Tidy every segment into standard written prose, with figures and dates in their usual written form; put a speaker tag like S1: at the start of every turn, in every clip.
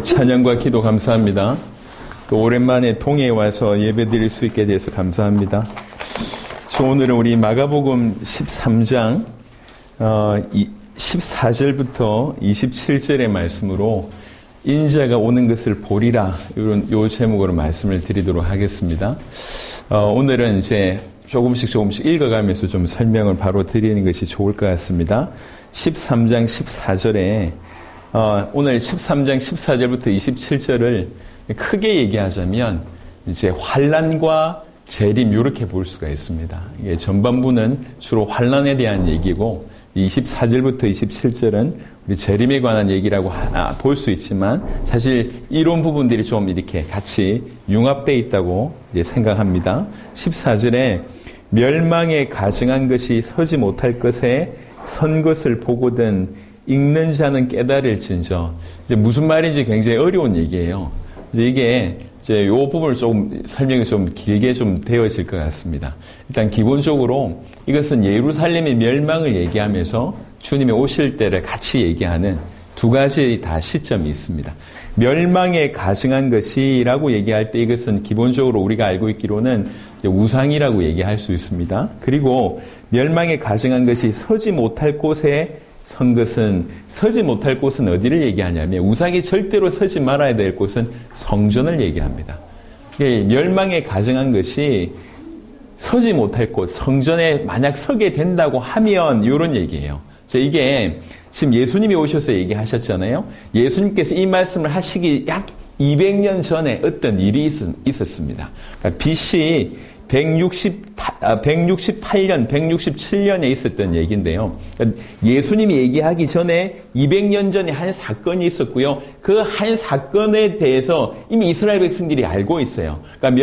S1: 찬양과 기도 감사합니다. 또 오랜만에 동해에 와서 예배 드릴 수 있게 돼서 감사합니다. 오늘은 우리 마가복음 13장 14절부터 27절의 말씀으로 인자가 오는 것을 보리라, 요 제목으로 말씀을 드리도록 하겠습니다. 오늘은 이제 조금씩 읽어가면서 좀 설명을 바로 드리는 것이 좋을 것 같습니다. 13장 14절에 오늘 13장 14절부터 27절을 크게 얘기하자면 이제 환난과 재림 이렇게 볼 수가 있습니다. 이게 전반부는 주로 환난에 대한 얘기고 24절부터 27절은 우리 재림에 관한 얘기라고 볼 수 있지만 사실 이런 부분들이 좀 이렇게 같이 융합되어 있다고 이제 생각합니다. 14절에 멸망에 가증한 것이 서지 못할 것에 선 것을 보거든 읽는 자는 깨달을진저. 이제 무슨 말인지 굉장히 어려운 얘기예요. 이제 이게 이제 요 부분을 좀 설명이 좀 길게 좀 되어질 것 같습니다. 일단 기본적으로 이것은 예루살렘의 멸망을 얘기하면서 주님의 오실 때를 같이 얘기하는 두 가지 다 시점이 있습니다. 멸망에 가증한 것이라고 얘기할 때 이것은 기본적으로 우리가 알고 있기로는 우상이라고 얘기할 수 있습니다. 그리고 멸망에 가증한 것이 서지 못할 곳에 선 것은, 서지 못할 곳은 어디를 얘기하냐면 우상이 절대로 서지 말아야 될 곳은 성전을 얘기합니다. 멸망에 가증한 것이 서지 못할 곳, 성전에 만약 서게 된다고 하면 이런 얘기예요. 이게 지금 예수님이 오셔서 얘기하셨잖아요. 예수님께서 이 말씀을 하시기 약 200년 전에 어떤 일이 있었습니다. 그러니까 BC 168년, 167년에 있었던 얘기인데요. 예수님이 얘기하기 전에 200년 전에 한 사건이 있었고요. 그 한 사건에 대해서 이미 이스라엘 백성들이 알고 있어요. 그러니까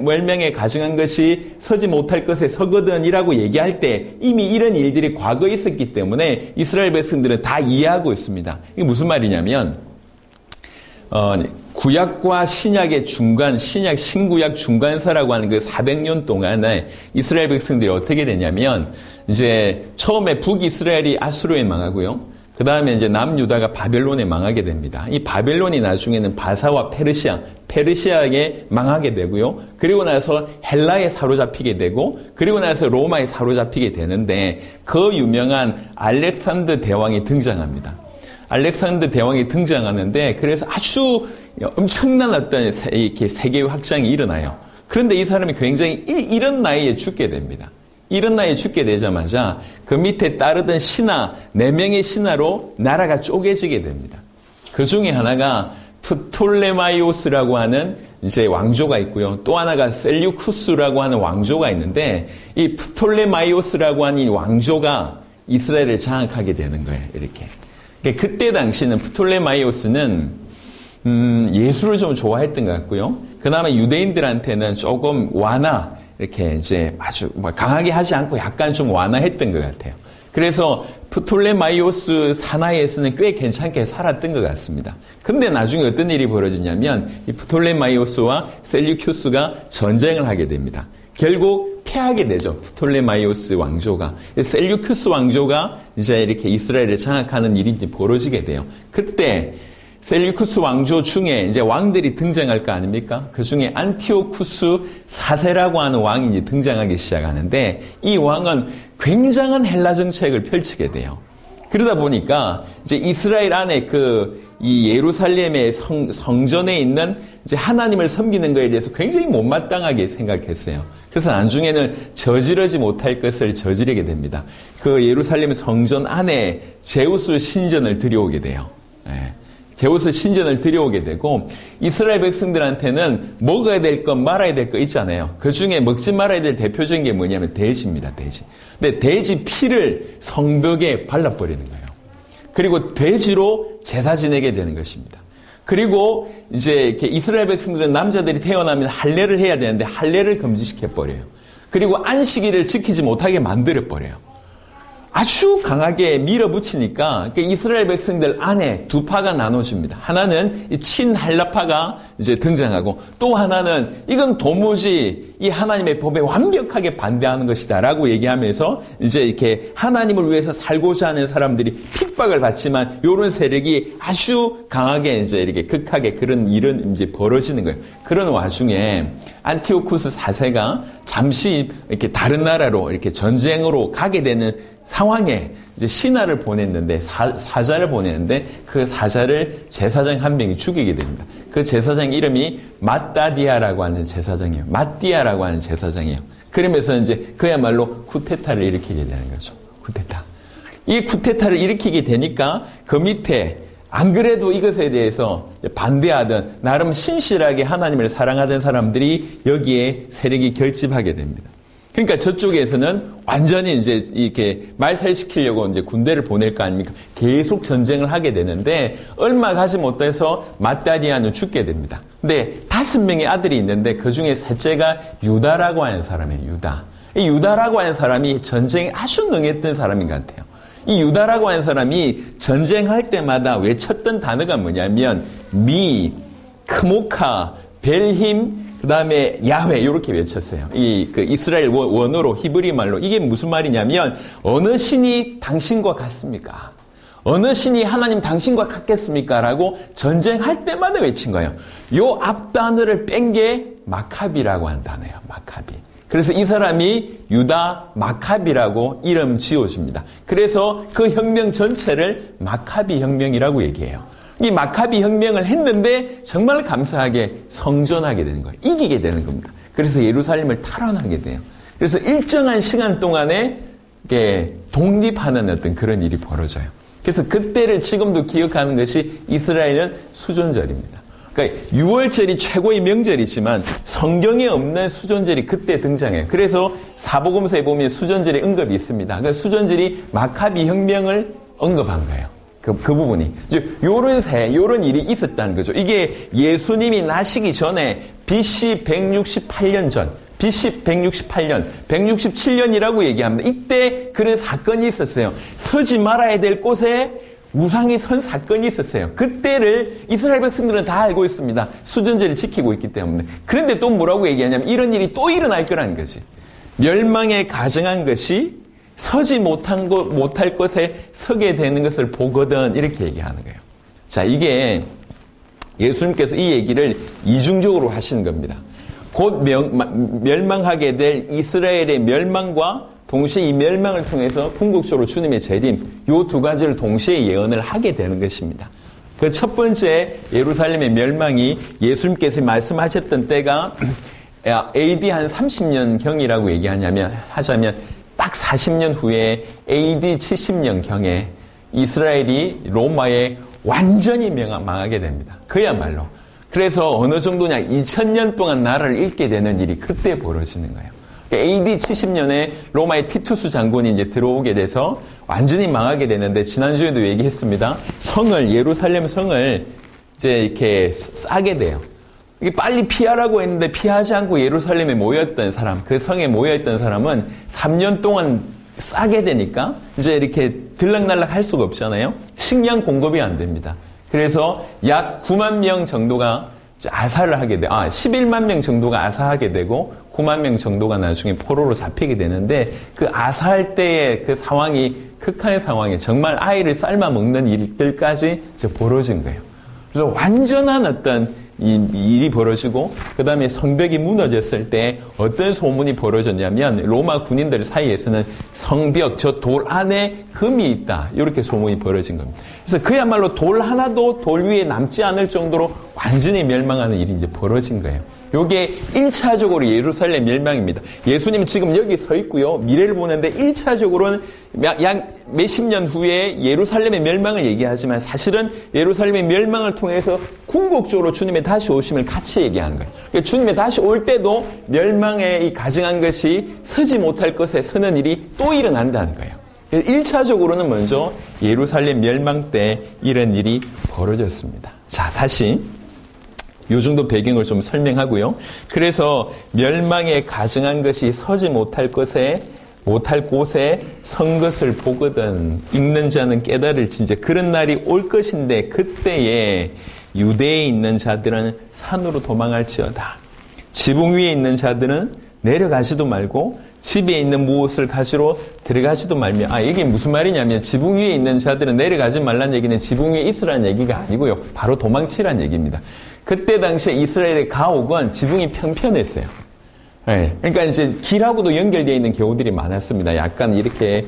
S1: 멸망에 가증한 것이 서지 못할 것에 서거든이라고 얘기할 때 이미 이런 일들이 과거에 있었기 때문에 이스라엘 백성들은 다 이해하고 있습니다. 이게 무슨 말이냐면 구약과 신약의 중간, 신구약 중간사라고 하는 그 400년 동안에 이스라엘 백성들이 어떻게 되냐면, 이제 처음에 북이스라엘이 아수르에 망하고요. 그 다음에 이제 남유다가 바벨론에 망하게 됩니다. 이 바벨론이 나중에는 바사와 페르시아에 망하게 되고요. 그리고 나서 헬라에 사로잡히게 되고, 그리고 나서 로마에 사로잡히게 되는데, 그 유명한 알렉산더 대왕이 등장합니다. 알렉산더 대왕이 등장하는데, 그래서 아주 엄청난 어떤 이렇게 세계 확장이 일어나요. 그런데 이 사람이 굉장히 이런 나이에 죽게 됩니다. 이런 나이에 죽게 되자마자 그 밑에 따르던 신하, 4명의 신하로 나라가 쪼개지게 됩니다. 그 중에 하나가 프톨레마이오스라고 하는 이제 왕조가 있고요. 또 하나가 셀류쿠스라고 하는 왕조가 있는데, 이 프톨레마이오스라고 하는 이 왕조가 이스라엘을 장악하게 되는 거예요. 이렇게. 그때 당시는 프톨레마이오스는 예술을 좀 좋아했던 것 같고요. 그나마 유대인들한테는 조금 이렇게 이제 아주 강하게 하지 않고 약간 좀 완화했던 것 같아요. 그래서 프톨레마이오스 산하에서는 꽤 괜찮게 살았던 것 같습니다. 근데 나중에 어떤 일이 벌어지냐면 이 프톨레마이오스와 셀류큐스가 전쟁을 하게 됩니다. 결국 패하게 되죠. 프톨레마이오스 왕조가. 셀류큐스 왕조가 이제 이렇게 이스라엘을 장악하는 일이 이제 벌어지게 돼요. 그때 셀류쿠스 왕조 중에 이제 왕들이 등장할 거 아닙니까? 그 중에 안티오쿠스 4세라고 하는 왕이 이제 등장하기 시작하는데, 이 왕은 굉장한 헬라 정책을 펼치게 돼요. 그러다 보니까 이제 이스라엘 안에 이 예루살렘의 성전에 있는 이제 하나님을 섬기는 것에 대해서 굉장히 못마땅하게 생각했어요. 그래서 나중에는 저지르지 못할 것을 저지르게 됩니다. 그 예루살렘 성전 안에 제우스 신전을 들여오게 돼요. 예. 제우스 신전을 들여오게 되고, 이스라엘 백성들한테는 먹어야 될 것, 말아야 될 것 있잖아요. 그 중에 먹지 말아야 될 대표적인 게 뭐냐면 돼지입니다, 돼지. 근데 돼지 피를 성벽에 발라버리는 거예요. 그리고 돼지로 제사 지내게 되는 것입니다. 그리고 이제 이렇게 이스라엘 백성들은 남자들이 태어나면 할례를 해야 되는데 할례를 금지시켜버려요. 그리고 안식일을 지키지 못하게 만들어버려요. 아주 강하게 밀어붙이니까 이스라엘 백성들 안에 두 파가 나눠집니다. 하나는 이 친할라파가 이제 등장하고 또 하나는 이건 도무지 이 하나님의 법에 완벽하게 반대하는 것이다라고 얘기하면서 이제 이렇게 하나님을 위해서 살고자 하는 사람들이 핍박을 받지만 이런 세력이 아주 강하게 이제 이렇게 극하게 그런 일은 이제 벌어지는 거예요. 그런 와중에 안티오쿠스 4세가 잠시 이렇게 다른 나라로 이렇게 전쟁으로 가게 되는 상황에 이제 신하를 보냈는데 사자를 보냈는데 그 사자를 제사장 한 명이 죽이게 됩니다. 그 제사장 이름이 마따디아라고 하는 제사장이에요. 마띠아라고 하는 제사장이에요. 그러면서 이제 그야말로 쿠데타를 일으키게 되는 거죠. 쿠데타. 이 쿠데타를 일으키게 되니까 그 밑에 안 그래도 이것에 대해서 반대하던 나름 신실하게 하나님을 사랑하던 사람들이 여기에 세력이 결집하게 됩니다. 그러니까 저쪽에서는 완전히 이제 이렇게 말살시키려고 이제 군대를 보낼 거 아닙니까? 계속 전쟁을 하게 되는데 얼마 가지 못해서 마따디아는 죽게 됩니다. 근데 5명의 아들이 있는데 그 중에 셋째가 유다라고 하는 사람이에요. 유다. 이 유다라고 하는 사람이 전쟁에 아주 능했던 사람인 것 같아요. 이 유다라고 하는 사람이 전쟁할 때마다 외쳤던 단어가 뭐냐면 미, 크모카, 벨힘, 그 다음에 야훼 이렇게 외쳤어요. 그 이스라엘 원어로 히브리 말로 이게 무슨 말이냐면 어느 신이 당신과 같습니까? 어느 신이 하나님 당신과 같겠습니까? 라고 전쟁할 때마다 외친 거예요. 요 앞 단어를 뺀 게 마카비라고 하는 단어예요. 마카비. 그래서 이 사람이 유다 마카비라고 이름 지어줍니다. 그래서 그 혁명 전체를 마카비 혁명이라고 얘기해요. 이 마카비 혁명을 했는데 정말 감사하게 성전하게 되는 거예요. 이기게 되는 겁니다. 그래서 예루살렘을 탈환하게 돼요. 그래서 일정한 시간 동안에 독립하는 어떤 그런 일이 벌어져요. 그래서 그때를 지금도 기억하는 것이 이스라엘은 수존절입니다. 그러니까 6월절이 최고의 명절이지만 성경에 없는 수존절이 그때 등장해요. 그래서 사복음서에 보면 수존절의 언급이 있습니다. 그러니까 수존절이 마카비 혁명을 언급한 거예요. 그 부분이. 요런 일이 있었다는 거죠. 이게 예수님이 나시기 전에 BC 168년 전, BC 168년, 167년이라고 얘기합니다. 이때 그런 사건이 있었어요. 서지 말아야 될 곳에 우상이 선 사건이 있었어요. 그때를 이스라엘 백성들은 다 알고 있습니다. 수전제를 지키고 있기 때문에. 그런데 또 뭐라고 얘기하냐면 이런 일이 또 일어날 거라는 거지. 멸망에 가증한 것이 서지 못할 것에 서게 되는 것을 보거든 이렇게 얘기하는 거예요. 자, 이게 예수님께서 이 얘기를 이중적으로 하시는 겁니다. 곧 멸망하게 될 이스라엘의 멸망과 동시에 이 멸망을 통해서 궁극적으로 주님의 재림, 이 두 가지를 동시에 예언을 하게 되는 것입니다. 그 첫 번째 예루살렘의 멸망이 예수님께서 말씀하셨던 때가 AD 한 30년경이라고 하자면 딱 40년 후에 AD 70년경에 이스라엘이 로마에 완전히 망하게 됩니다. 그야말로. 그래서 어느 정도냐 2000년 동안 나라를 잃게 되는 일이 그때 벌어지는 거예요. AD 70년에 로마의 티투스 장군이 이제 들어오게 돼서 완전히 망하게 되는데 지난주에도 얘기했습니다. 예루살렘 성을 이제 이렇게 싸게 돼요. 이게 빨리 피하라고 했는데 피하지 않고 예루살렘에 모였던 사람, 그 성에 모여있던 사람은 3년 동안 싸게 되니까 이제 이렇게 들락날락 할 수가 없잖아요. 식량 공급이 안 됩니다. 그래서 약 9만 명 정도가 아사를 하게 돼. 11만 명 정도가 아사하게 되고 9만 명 정도가 나중에 포로로 잡히게 되는데 그 아사할 때의 그 상황이 극한의 상황이 정말 아이를 삶아 먹는 일들까지 벌어진 거예요. 그래서 완전한 어떤 일이 벌어지고 그 다음에 성벽이 무너졌을 때 어떤 소문이 벌어졌냐면 로마 군인들 사이에서는 성벽 저 돌 안에 금이 있다 이렇게 소문이 벌어진 겁니다. 그래서 그야말로 돌 하나도 돌 위에 남지 않을 정도로 완전히 멸망하는 일이 이제 벌어진 거예요. 요게 1차적으로 예루살렘 멸망입니다. 예수님 지금 여기 서 있고요. 미래를 보는데 1차적으로는 약 몇십 년 후에 예루살렘의 멸망을 얘기하지만 사실은 예루살렘의 멸망을 통해서 궁극적으로 주님의 다시 오심을 같이 얘기하는 거예요. 그러니까 주님의 다시 올 때도 멸망에 이 가증한 것이 서지 못할 것에 서는 일이 또 일어난다는 거예요. 1차적으로는 먼저 예루살렘 멸망 때 이런 일이 벌어졌습니다. 자, 다시 요 정도 배경을 좀 설명하고요. 그래서 멸망에 가증한 것이 서지 못할 것에 못할 곳에 선 것을 보거든 읽는 자는 깨달을지 이제 그런 날이 올 것인데 그때에 유대에 있는 자들은 산으로 도망할지어다. 지붕 위에 있는 자들은 내려가지도 말고 집에 있는 무엇을 가지러 들어가지도 말며 이게 무슨 말이냐면 지붕 위에 있는 자들은 내려가지 말라는 얘기는 지붕 위에 있으라는 얘기가 아니고요. 바로 도망치라는 얘기입니다. 그때 당시에 이스라엘의 가옥은 지붕이 평평했어요. 네. 그러니까 이제 길하고도 연결되어 있는 경우들이 많았습니다. 약간 이렇게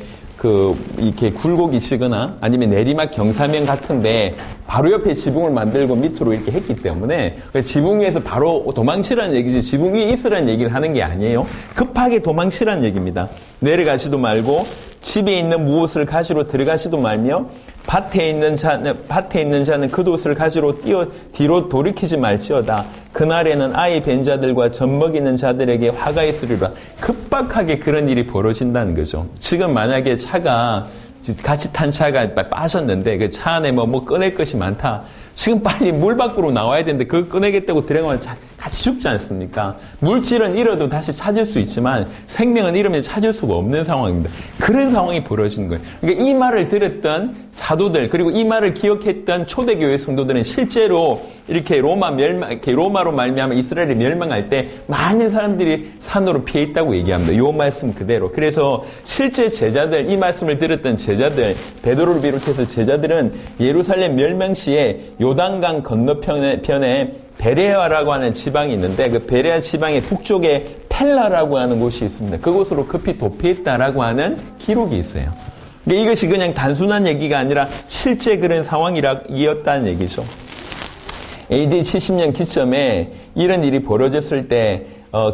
S1: 이렇게 굴곡이 치거나 아니면 내리막 경사면 같은데 바로 옆에 지붕을 만들고 밑으로 이렇게 했기 때문에 지붕 위에서 바로 도망치라는 얘기지 지붕 위에 있으라는 얘기를 하는 게 아니에요. 급하게 도망치라는 얘기입니다. 내려가지도 말고 집에 있는 무엇을 가지러 들어가지도 말며 밭에 있는 자는 겉옷을 가지러 뒤로 돌이키지 말지어다. 그날에는 아이 벤 자들과 젖 먹이는 자들에게 화가 있으리라. 급박하게 그런 일이 벌어진다는 거죠. 지금 만약에 차가 같이 탄 차가 빠졌는데 그 차 안에 뭐 꺼낼 것이 많다. 지금 빨리 물 밖으로 나와야 되는데 그걸 꺼내겠다고 들어가면 같이 죽지 않습니까? 물질은 잃어도 다시 찾을 수 있지만 생명은 잃으면 찾을 수가 없는 상황입니다. 그런 상황이 벌어진 거예요. 그러니까 이 말을 들었던 사도들 그리고 이 말을 기억했던 초대교회 성도들은 실제로 이렇게 로마로 말미암아 이스라엘이 멸망할 때 많은 사람들이 산으로 피해 있다고 얘기합니다. 이 말씀 그대로. 그래서 실제 제자들, 이 말씀을 들었던 제자들, 베드로를 비롯해서 제자들은 예루살렘 멸망 시에 요단강 건너편에 베레아라고 하는 지방이 있는데 그 베레아 지방의 북쪽에 펠라라고 하는 곳이 있습니다. 그곳으로 급히 도피했다라고 하는 기록이 있어요. 그러니까 이것이 그냥 단순한 얘기가 아니라 실제 그런 상황이었다는 얘기죠. AD 70년 기점에 이런 일이 벌어졌을 때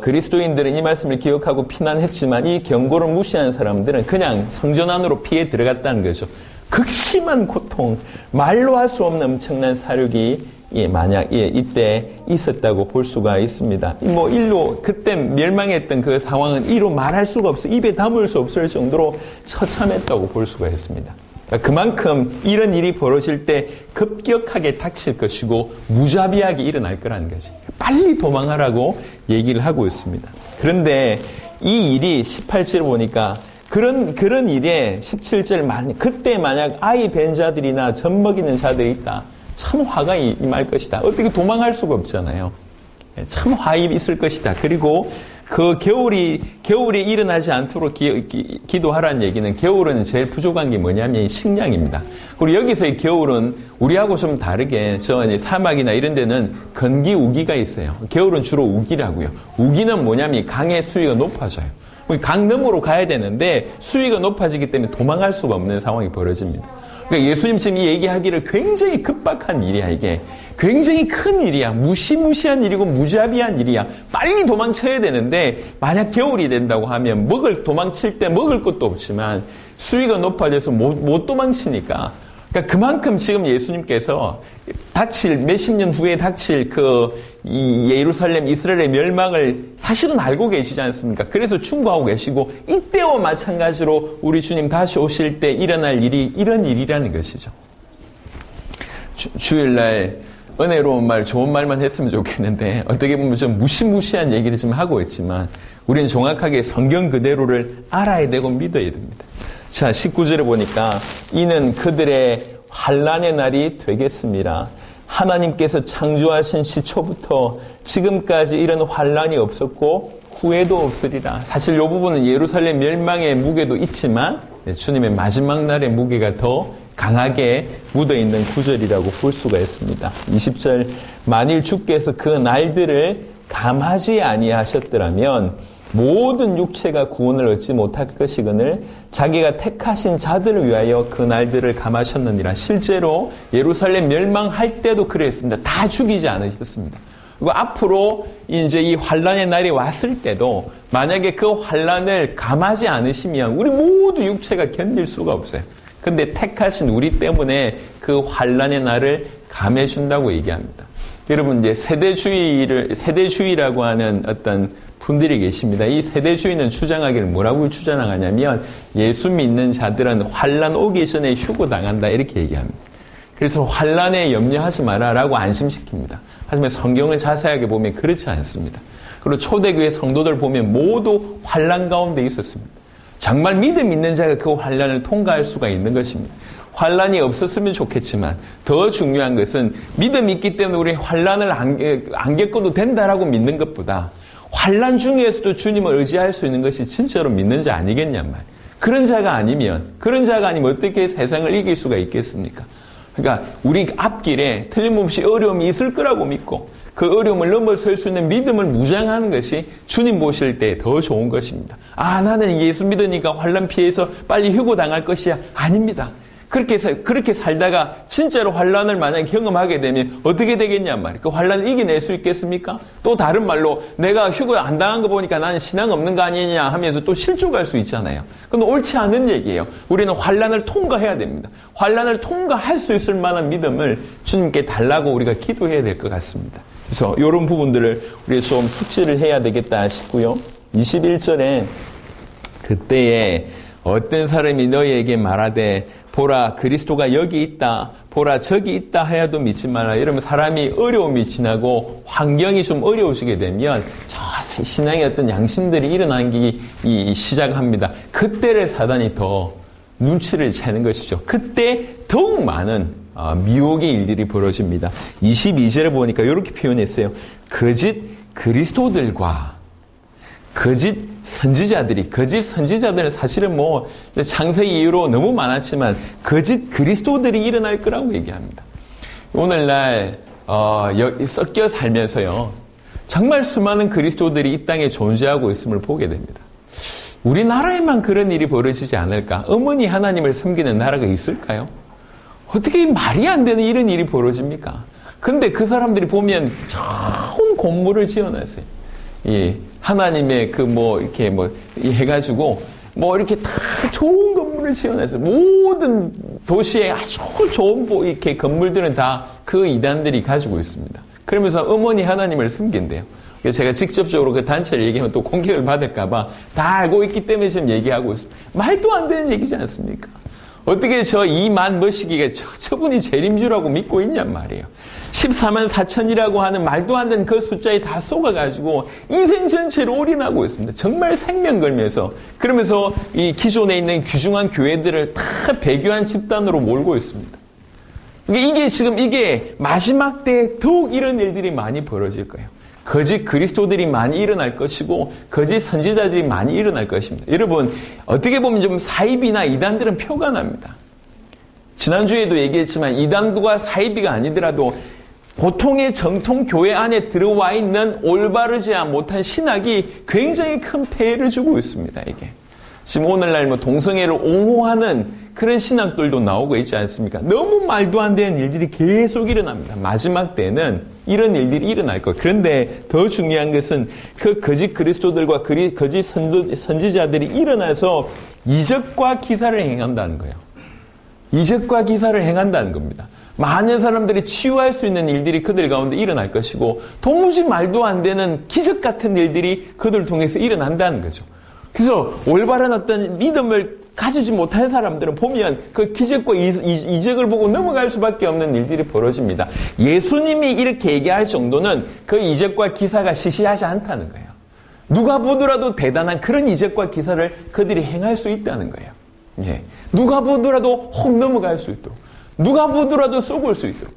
S1: 그리스도인들은 이 말씀을 기억하고 피난했지만 이 경고를 무시한 사람들은 그냥 성전 안으로 피해 들어갔다는 거죠. 극심한 고통, 말로 할 수 없는 엄청난 사륙이 만약 이때 있었다고 볼 수가 있습니다. 일로 그때 멸망했던 그 상황은 이로 말할 수가 없어 입에 담을 수 없을 정도로 처참했다고 볼 수가 있습니다. 그만큼 이런 일이 벌어질 때 급격하게 닥칠 것이고 무자비하게 일어날 거라는 거지. 빨리 도망하라고 얘기를 하고 있습니다. 그런데 이 일이 18절 보니까 그런 일에 17절 그때 만약 아이 벤 자들이나 젖 먹이는 자들이 있다. 참 화가 임할 것이다. 어떻게 도망할 수가 없잖아요. 참 화입이 있을 것이다. 그리고 그 겨울이 일어나지 않도록 기도하라는 얘기는 겨울은 제일 부족한 게 뭐냐면 식량입니다. 그리고 여기서의 겨울은 우리하고 좀 다르게 사막이나 이런 데는 건기 우기가 있어요. 겨울은 주로 우기라고요. 우기는 뭐냐면 강의 수위가 높아져요. 강 너머로 가야 되는데 수위가 높아지기 때문에 도망갈 수가 없는 상황이 벌어집니다. 그러니까 예수님 지금 이 얘기하기를 굉장히 급박한 일이야, 이게. 굉장히 큰 일이야. 무시무시한 일이고 무자비한 일이야. 빨리 도망쳐야 되는데 만약 겨울이 된다고 하면 도망칠 때 먹을 것도 없지만 수위가 높아져서 못 도망치니까. 그러니까 그만큼 지금 예수님께서 몇십 년 후에 닥칠 이 예루살렘 이스라엘의 멸망을 사실은 알고 계시지 않습니까? 그래서 충고하고 계시고 이때와 마찬가지로 우리 주님 다시 오실 때 일어날 일이 이런 일이라는 것이죠. 주일날 은혜로운 말, 좋은 말만 했으면 좋겠는데 어떻게 보면 좀 무시무시한 얘기를 좀 하고 있지만 우리는 정확하게 성경 그대로를 알아야 되고 믿어야 됩니다. 자, 19절에 보니까 이는 그들의 환난의 날이 되겠습니다. 하나님께서 창조하신 시초부터 지금까지 이런 환난이 없었고 후에도 없으리라. 사실 이 부분은 예루살렘 멸망의 무게도 있지만 주님의 마지막 날의 무게가 더 강하게 묻어있는 구절이라고 볼 수가 있습니다. 20절 만일 주께서 그 날들을 감하지 아니하셨더라면 모든 육체가 구원을 얻지 못할 것이거늘 자기가 택하신 자들을 위하여 그 날들을 감하셨느니라. 실제로 예루살렘 멸망할 때도 그랬습니다. 다 죽이지 않으셨습니다. 그리고 앞으로 이제 이 환란의 날이 왔을 때도 만약에 그 환란을 감하지 않으시면 우리 모두 육체가 견딜 수가 없어요. 근데 택하신 우리 때문에 그 환란의 날을 감해준다고 얘기합니다. 여러분 이제 세대주의라고 하는 어떤 분들이 계십니다. 이 세대주의는 주장하기를 뭐라고 주장하냐면 예수 믿는 자들은 환란 오기 전에 휴고당한다 이렇게 얘기합니다. 그래서 환란에 염려하지 마라라고 안심시킵니다. 하지만 성경을 자세하게 보면 그렇지 않습니다. 그리고 초대교회 성도들 보면 모두 환란 가운데 있었습니다. 정말 믿음 있는 자가 그 환난을 통과할 수가 있는 것입니다. 환난이 없었으면 좋겠지만 더 중요한 것은 믿음이 있기 때문에 우리 환난을 안 겪어도 된다라고 믿는 것보다 환난 중에서도 주님을 의지할 수 있는 것이 진짜로 믿는 자 아니겠냔 말이에요. 그런 자가 아니면 어떻게 세상을 이길 수가 있겠습니까? 그러니까 우리 앞길에 틀림없이 어려움이 있을 거라고 믿고 그 어려움을 넘어설 수 있는 믿음을 무장하는 것이 주님 보실 때 더 좋은 것입니다. 나는 예수 믿으니까 환난 피해서 빨리 휴고당할 것이야. 아닙니다. 그렇게 살다가 진짜로 환난을 만약에 경험하게 되면 어떻게 되겠냔 말이에요. 그 환난을 이겨낼 수 있겠습니까? 또 다른 말로 내가 휴고 안 당한 거 보니까 나는 신앙 없는 거 아니냐 하면서 또 실족할 수 있잖아요. 그건 옳지 않은 얘기예요. 우리는 환난을 통과해야 됩니다. 환난을 통과할 수 있을 만한 믿음을 주님께 달라고 우리가 기도해야 될 것 같습니다. 그래서 이런 부분들을 우리가 좀 숙지를 해야 되겠다 싶고요. 21절에 그때에 어떤 사람이 너희에게 말하되 보라 그리스도가 여기 있다 보라 저기 있다 하여도 믿지 말라. 이러면 사람이 어려움이 지나고 환경이 좀 어려우시게 되면 저 신앙의 어떤 양심들이 일어나기 시작합니다. 그때를 사단이 더 눈치를 채는 것이죠. 그때 더욱 많은 미혹의 일들이 벌어집니다. 22절에 보니까 이렇게 표현했어요. 거짓 그리스도들과 거짓 선지자들은 사실은 뭐 창세기 이후로 너무 많았지만 거짓 그리스도들이 일어날 거라고 얘기합니다. 오늘날 섞여 살면서요. 정말 수많은 그리스도들이 이 땅에 존재하고 있음을 보게 됩니다. 우리나라에만 그런 일이 벌어지지 않을까? 어머니 하나님을 섬기는 나라가 있을까요? 어떻게 말이 안 되는 이런 일이 벌어집니까? 근데 그 사람들이 보면 좋은 건물을 지어놨어요. 하나님의 이렇게 해가지고, 이렇게 다 좋은 건물을 지어놨어요. 모든 도시에 아주 좋은, 이렇게 건물들은 다 그 이단들이 가지고 있습니다. 그러면서 어머니 하나님을 숨긴대요. 제가 직접적으로 그 단체를 얘기하면 또 공격을 받을까봐 다 알고 있기 때문에 지금 얘기하고 있습니다. 말도 안 되는 얘기지 않습니까? 어떻게 저 2만 몇이기가 저분이 재림주라고 믿고 있냔 말이에요. 14만 4천이라고 하는 말도 안 되는 그 숫자에 다 속아가지고 인생 전체를 올인하고 있습니다. 정말 생명 걸면서 그러면서 이 기존에 있는 귀중한 교회들을 다 배교한 집단으로 몰고 있습니다. 이게 마지막 때에 더욱 이런 일들이 많이 벌어질 거예요. 거짓 그리스도들이 많이 일어날 것이고 거짓 선지자들이 많이 일어날 것입니다. 여러분 어떻게 보면 좀 사이비나 이단들은 표가 납니다. 지난주에도 얘기했지만 이단과 사이비가 아니더라도 보통의 정통 교회 안에 들어와 있는 올바르지 못한 신학이 굉장히 큰 폐해를 주고 있습니다. 이게 지금 오늘날 동성애를 옹호하는 그런 신학들도 나오고 있지 않습니까? 너무 말도 안 되는 일들이 계속 일어납니다. 마지막 때는 이런 일들이 일어날 거예요. 그런데 더 중요한 것은 그 거짓 그리스도들과 거짓 선지자들이 일어나서 이적과 기사를 행한다는 거예요. 이적과 기사를 행한다는 겁니다. 많은 사람들이 치유할 수 있는 일들이 그들 가운데 일어날 것이고 도무지 말도 안 되는 기적 같은 일들이 그들을 통해서 일어난다는 거죠. 그래서 올바른 어떤 믿음을 가지지 못한 사람들은 보면 그 기적과 이적을 보고 넘어갈 수밖에 없는 일들이 벌어집니다. 예수님이 이렇게 얘기할 정도는 그 이적과 기사가 시시하지 않다는 거예요. 누가 보더라도 대단한 그런 이적과 기사를 그들이 행할 수 있다는 거예요. 예. 누가 보더라도 혹 넘어갈 수 있도록. 누가 보더라도 쏘을 수 있도록.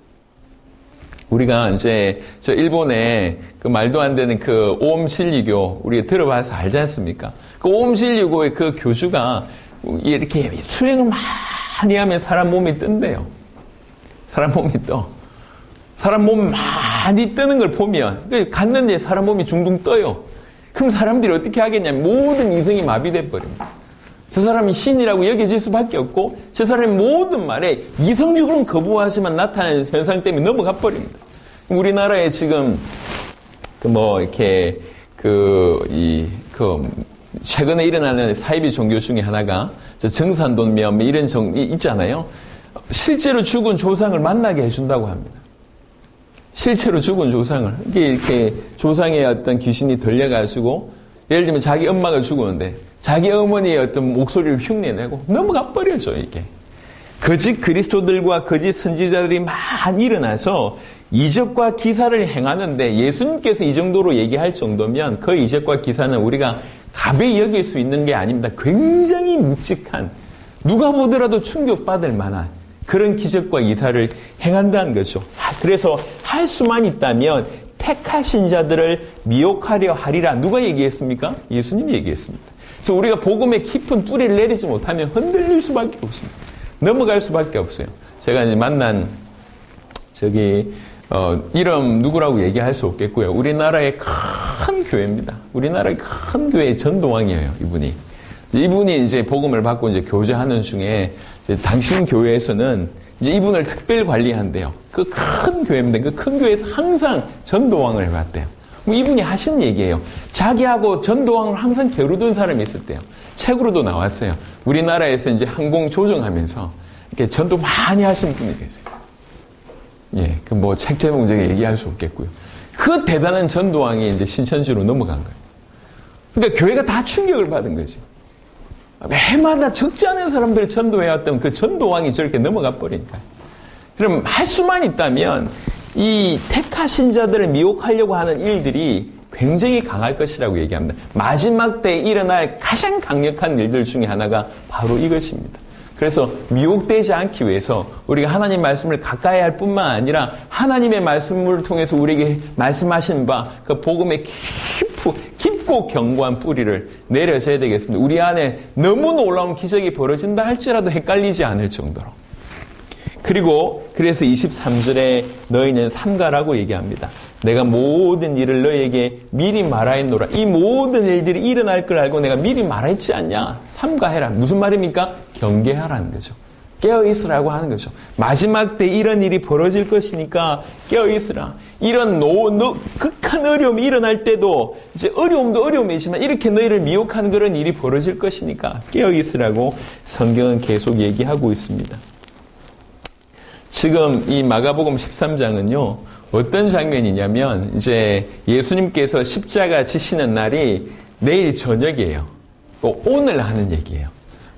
S1: 우리가 이제 저 일본에 그 말도 안 되는 그 오음실리교 우리가 들어봐서 알지 않습니까? 그 오음실리교의 그 교주가 이렇게 수행을 많이 하면 사람 몸이 뜬대요. 사람 몸이 떠. 사람 몸 많이 뜨는 걸 보면 갔는데 사람 몸이 둥둥 떠요. 그럼 사람들이 어떻게 하겠냐면 모든 이성이 마비돼 버립니다. 저 사람이 신이라고 여겨질 수밖에 없고 저 사람의 모든 말에 이성적으로는 거부하지만 나타나는 현상 때문에 넘어가 버립니다. 우리나라에 지금 최근에 일어나는 사이비 종교 중에 하나가 정산돈면 이런 있잖아요. 실제로 죽은 조상을 만나게 해준다고 합니다. 실제로 죽은 조상을 이렇게 조상의 어떤 귀신이 들려가지고 예를 들면 자기 엄마가 죽었는데 자기 어머니의 어떤 목소리를 흉내내고 넘어가 버려져 이게. 거짓 그리스도들과 거짓 선지자들이 많이 일어나서 이적과 기사를 행하는데 예수님께서 이 정도로 얘기할 정도면 그 이적과 기사는 우리가 가벼이 여길 수 있는 게 아닙니다. 굉장히 묵직한, 누가 보더라도 충격받을 만한 그런 기적과 이사를 행한다는 거죠. 그래서 할 수만 있다면 택하신 자들을 미혹하려 하리라. 누가 얘기했습니까? 예수님이 얘기했습니다. 그래서 우리가 복음의 깊은 뿌리를 내리지 못하면 흔들릴 수밖에 없습니다. 넘어갈 수밖에 없어요. 제가 이제 만난 이름 누구라고 얘기할 수 없겠고요. 우리나라의 큰 교회입니다. 우리나라의 큰 교회의 전도왕이에요, 이분이. 이분이 이제 복음을 받고 이제 교제하는 중에 이제 당신 교회에서는 이제 이분을 특별 관리한대요. 그 큰 교회인데 그 큰 교회에서 항상 전도왕을 받대요. 이분이 하신 얘기예요. 자기하고 전도왕을 항상 겨루던 사람이 있었대요. 책으로도 나왔어요. 우리나라에서 이제 항공 조종하면서 이렇게 전도 많이 하신 분이 계세요. 예, 그 뭐 책 제목 제가 얘기할 수 없겠고요. 그 대단한 전도왕이 이제 신천지로 넘어간 거예요. 그러니까 교회가 다 충격을 받은 거지. 매마다 적지 않은 사람들을 전도해왔던 그 전도왕이 저렇게 넘어가 버리니까요. 그럼 할 수만 있다면 이 택하신 자들을 미혹하려고 하는 일들이 굉장히 강할 것이라고 얘기합니다. 마지막 때에 일어날 가장 강력한 일들 중에 하나가 바로 이것입니다. 그래서 미혹되지 않기 위해서 우리가 하나님 말씀을 가까이 할 뿐만 아니라 하나님의 말씀을 통해서 우리에게 말씀하신 바 그 복음의 깊고 견고한 뿌리를 내려줘야 되겠습니다. 우리 안에 너무 놀라운 기적이 벌어진다 할지라도 헷갈리지 않을 정도로. 그리고 그래서 23절에 너희는 삼가라고 얘기합니다. 내가 모든 일을 너희에게 미리 말하였노라. 이 모든 일들이 일어날 걸 알고 내가 미리 말했지 않냐? 삼가해라. 무슨 말입니까? 경계하라는 거죠. 깨어있으라고 하는 거죠. 마지막 때 이런 일이 벌어질 것이니까 깨어있으라. 이런 극한 어려움이 일어날 때도 이제 어려움도 어려움이지만 이렇게 너희를 미혹하는 그런 일이 벌어질 것이니까 깨어있으라고 성경은 계속 얘기하고 있습니다. 지금 이 마가복음 13장은요, 어떤 장면이냐면, 이제 예수님께서 십자가 지시는 날이 내일 저녁이에요. 오늘 하는 얘기예요.